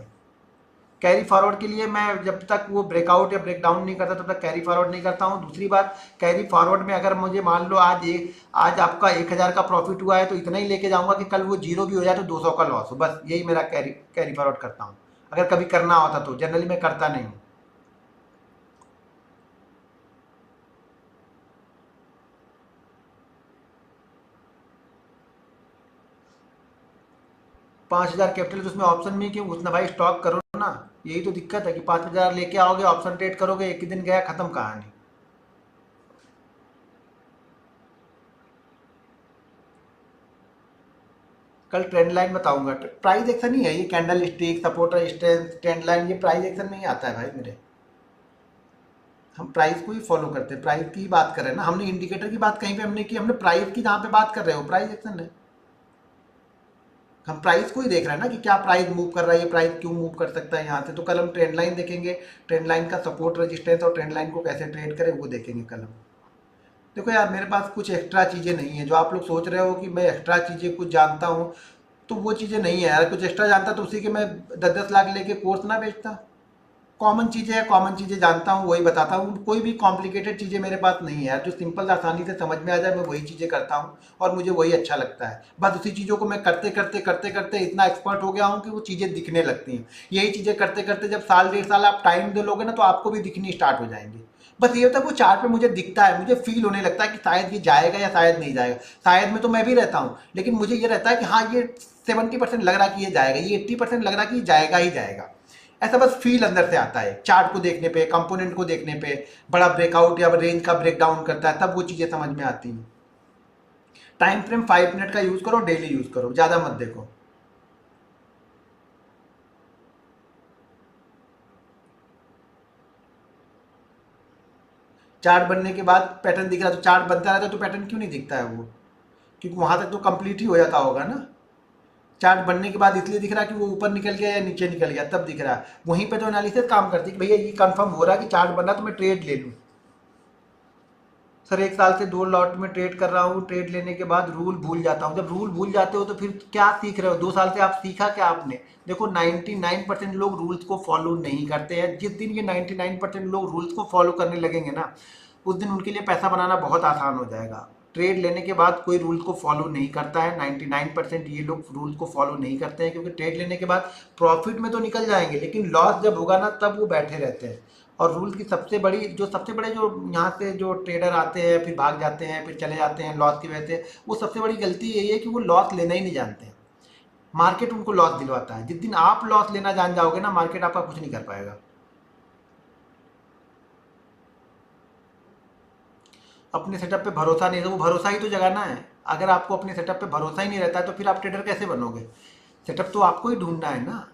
कैरी फॉरवर्ड के लिए मैं जब तक वो ब्रेकआउट या ब्रेकडाउन नहीं करता तब तक कैरी फॉरवर्ड नहीं करता हूँ। दूसरी बात, कैरी फॉरवर्ड में अगर मुझे मान लो आज आपका 1000 का प्रॉफिट हुआ है तो इतना ही लेके जाऊंगा कि कल वो जीरो भी हो जाए तो 200 का लॉस हो, बस यही मेरा कैरी फॉरवर्ड करता हूँ। अगर कभी करना होता तो, जनरली मैं करता नहीं हूँ। 5000 कैपिटल तो उसमें ऑप्शन में क्यों घुसना भाई, स्टॉक करो ना। यही तो दिक्कत है कि 5000 लेके आओगे, ऑप्शन ट्रेड करोगे, एक ही दिन गया खत्म कहानी। कल ट्रेंड लाइन बताऊंगा, प्राइस एक्शन ही है ये, candle stick, support resistance, trend line, ये प्राइस एक्शन नहीं आता है भाई मेरे। हम प्राइस को ही फॉलो करते हैं, प्राइस की ही बात कर रहे हैं ना, हमने इंडिकेटर की बात कहीं पे हमने की, हमने प्राइस की जहाँ पे बात कर रहे हो प्राइस एक्शन है। हम प्राइस को ही देख रहे हैं ना कि क्या प्राइस मूव कर रहा है, ये प्राइस क्यों मूव कर सकता है यहाँ से। तो कल हम ट्रेंड लाइन देखेंगे, ट्रेंड लाइन का सपोर्ट रेजिस्टेंस और ट्रेंड लाइन को कैसे ट्रेड करें वो देखेंगे कल हम। देखो यार, मेरे पास कुछ एक्स्ट्रा चीज़ें नहीं है। जो आप लोग सोच रहे हो कि मैं एक्स्ट्रा चीज़ें कुछ जानता हूँ, तो वो चीज़ें नहीं है यार। कुछ एक्स्ट्रा जानता तो उसी के मैं 10-10 लाख लेके कोर्स ना बेचता। कॉमन चीज़ें हैं, कॉमन चीज़ें जानता हूँ वही बताता हूँ। कोई भी कॉम्प्लिकेटेड चीज़ें मेरे पास नहीं है यार। जो सिंपल आसानी से समझ में आ जाए मैं वही चीज़ें करता हूँ, और मुझे वही अच्छा लगता है। बस उसी चीज़ों को मैं करते करते करते करते इतना एक्सपर्ट हो गया हूँ कि वो चीज़ें दिखने लगती हैं। यही चीज़ें करते करते जब साल 1.5 साल आप टाइम दे लोगे ना, तो आपको भी दिखनी स्टार्ट हो जाएंगी। बस ये होता है वो चार्ट पे मुझे दिखता है, मुझे फील होने लगता है कि शायद ये जाएगा या शायद नहीं जाएगा। शायद में तो मैं भी रहता हूँ, लेकिन मुझे ये रहता है कि हाँ, ये 70% लग रहा है कि ये जाएगा, ये 80% लग रहा है कि ये जाएगा ही जाएगा। ऐसा बस फील अंदर से आता है चार्ट को देखने पे, कंपोनेंट को देखने पे। बड़ा ब्रेकआउट या रेंज का ब्रेक डाउन करता है, तब वो चीज़ें समझ में आती हैं। टाइम फ्रेम 5 मिनट का यूज़ करो, डेली यूज़ करो, ज़्यादा मत देखो। चार्ट बनने के बाद पैटर्न दिख रहा है तो चार्ट बनता रहता है, तो पैटर्न क्यों नहीं दिखता है वो? क्योंकि वहाँ तक तो कंप्लीट ही हो जाता होगा ना। चार्ट बनने के बाद इसलिए दिख रहा है कि वो ऊपर निकल गया या नीचे निकल गया, तब दिख रहा है। वहीं पे तो एनालिसिस काम करती है कि भैया ये कंफर्म हो रहा है कि चार्ट बन रहा है, तो मैं ट्रेड ले लूँ। सर 1 साल से 2 लॉट में ट्रेड कर रहा हूँ, ट्रेड लेने के बाद रूल भूल जाता हूँ। जब रूल भूल जाते हो तो फिर क्या सीख रहे हो? 2 साल से आप सीखा क्या आपने? देखो 99% लोग रूल्स को फॉलो नहीं करते हैं। जिस दिन ये 99% लोग रूल्स को फॉलो करने लगेंगे ना, उस दिन उनके लिए पैसा बनाना बहुत आसान हो जाएगा। ट्रेड लेने के बाद कोई रूल्स को फॉलो नहीं करता है। 99% ये लोग रूल्स को फॉलो नहीं करते हैं, क्योंकि ट्रेड लेने के बाद प्रॉफिट में तो निकल जाएंगे, लेकिन लॉस जब होगा ना, तब वो बैठे रहते हैं। और रूल की सबसे बड़े जो यहाँ से जो ट्रेडर आते हैं फिर भाग जाते हैं, फिर चले जाते हैं लॉस की वजह से, वो सबसे बड़ी गलती यही है कि वो लॉस लेना ही नहीं जानते हैं। मार्केट उनको लॉस दिलवाता है। जिस दिन आप लॉस लेना जान जाओगे ना, मार्केट आपका कुछ नहीं कर पाएगा। अपने सेटअप पे भरोसा नहीं है तो वो भरोसा ही तो जगाना है। अगर आपको अपने सेटअप पे भरोसा ही नहीं रहता है, तो फिर आप ट्रेडर कैसे बनोगे? सेटअप तो आपको ही ढूंढना है ना।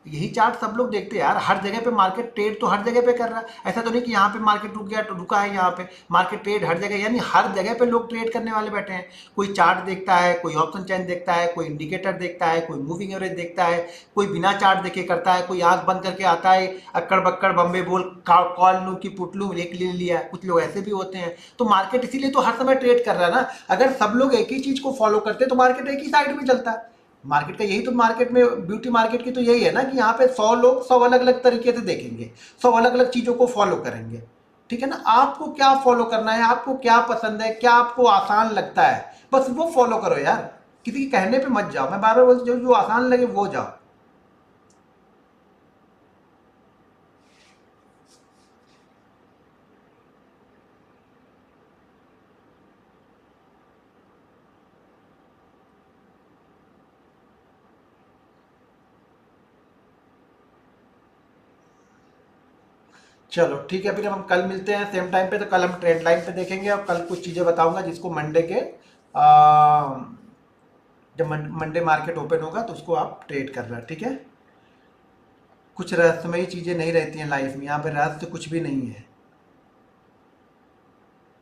यही चार्ट सब लोग देखते हैं यार। हर जगह पे मार्केट ट्रेड तो हर जगह पे कर रहा है। ऐसा तो नहीं कि यहाँ पे मार्केट रुक गया तो रुका है, यहाँ पे मार्केट ट्रेड हर जगह, यानी हर जगह पे लोग ट्रेड करने वाले बैठे हैं। कोई चार्ट देखता है, कोई ऑप्शन चेन देखता है, कोई इंडिकेटर देखता है, कोई मूविंग एवरेज देखता है, कोई बिना चार्ट देखे करता है, कोई आंख बंद करके आता है, अक्कड़ बक्कड़ बम्बे बोल कॉल लू की पुट लू एक ले लिया। कुछ लोग ऐसे भी होते हैं। तो मार्केट इसीलिए तो हर समय ट्रेड कर रहा है ना। अगर सब लोग एक ही चीज को फॉलो करते तो मार्केट एक ही साइड में चलता है। मार्केट का यही तो, मार्केट में ब्यूटी मार्केट की तो यही है ना कि यहाँ पे 100 लोग 100 अलग अलग तरीके से देखेंगे, 100 अलग अलग चीज़ों को फॉलो करेंगे। ठीक है ना? आपको क्या फॉलो करना है, आपको क्या पसंद है, क्या आपको आसान लगता है, बस वो फॉलो करो यार। किसी के कहने पे मत जाओ। मैं बार बार बोलती हूँ, जो आसान लगे वो जाओ। चलो ठीक है, फिर हम कल मिलते हैं सेम टाइम पे। तो कल हम ट्रेंड लाइन पे देखेंगे, और कल कुछ चीज़ें बताऊंगा जिसको मंडे के जब मंडे मार्केट ओपन होगा तो उसको आप ट्रेड करना। ठीक है? कुछ रहस्यमयी चीज़ें नहीं रहती हैं लाइफ में। यहाँ पे रहस्य कुछ भी नहीं है।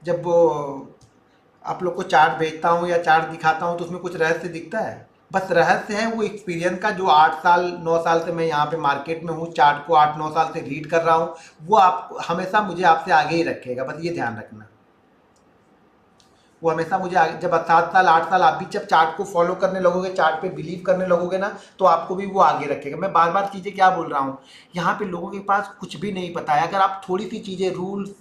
जब वो आप लोग को चार्ट भेजता हूँ या चार्ट दिखाता हूँ तो उसमें कुछ रहस्य दिखता है? बस रहस्य है वो एक्सपीरियंस का, जो 8 साल 9 साल से मैं यहाँ पे मार्केट में हूँ, चार्ट को 8 9 साल से रीड कर रहा हूँ। वो आप हमेशा मुझे आपसे आगे ही रखेगा, बस ये ध्यान रखना। वो हमेशा मुझे आगे, जब 7 साल 8 साल आप भी जब चार्ट को फॉलो करने लगोगे, चार्ट पे बिलीव करने लगोगे ना, तो आपको भी वो आगे रखेगा। मैं बार बार चीज़ें क्या बोल रहा हूँ, यहाँ पे लोगों के पास कुछ भी नहीं पता है। अगर आप थोड़ी सी चीज़ें, रूल्स,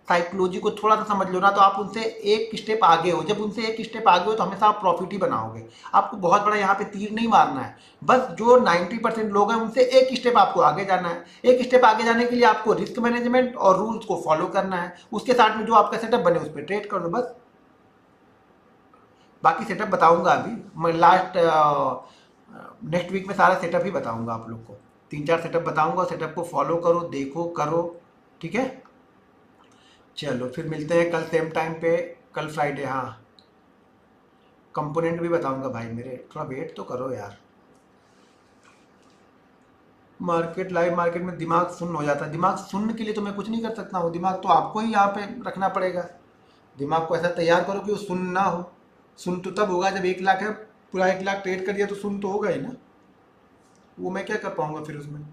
साइकोलॉजी को थोड़ा सा समझ लो ना, तो आप उनसे एक स्टेप आगे हो। जब उनसे एक स्टेप आगे हो तो हमेशा आप प्रॉफिट ही बनाओगे। आपको बहुत बड़ा यहाँ पे तीर नहीं मारना है। बस जो 90% लोग हैं उनसे एक स्टेप आपको आगे जाना है। एक स्टेप आगे जाने के लिए आपको रिस्क मैनेजमेंट और रूल्स को फॉलो करना है। उसके साथ में जो आपका सेटअप बने उस पर ट्रेड कर दो बस। बाकी सेटअप बताऊंगा अभी मैं लास्ट नेक्स्ट वीक में। सारा सेटअप ही बताऊंगा आप लोग को। 3 4 सेटअप बताऊंगा, सेटअप को फॉलो करो, देखो, करो। ठीक है? चलो फिर मिलते हैं कल सेम टाइम पे। कल फ्राइडे, हाँ। कंपोनेंट भी बताऊंगा भाई मेरे, थोड़ा वेट तो करो यार। मार्केट, लाइव मार्केट में दिमाग सुन्न हो जाता है। दिमाग सुन्न के लिए तो मैं कुछ नहीं कर सकता हूँ। दिमाग तो आपको ही यहाँ पे रखना पड़ेगा। दिमाग को ऐसा तैयार करो कि वो सुन्न ना हो। सुन्न तो तब होगा जब 1 लाख है पूरा 1 लाख ट्रेड कर दिया तो सुन तो होगा ही ना, वो मैं क्या कर पाऊंगा फिर उसमें।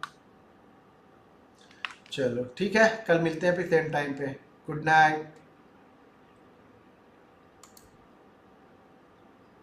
चलो ठीक है, कल मिलते हैं फिर सेम टाइम पे। Good night.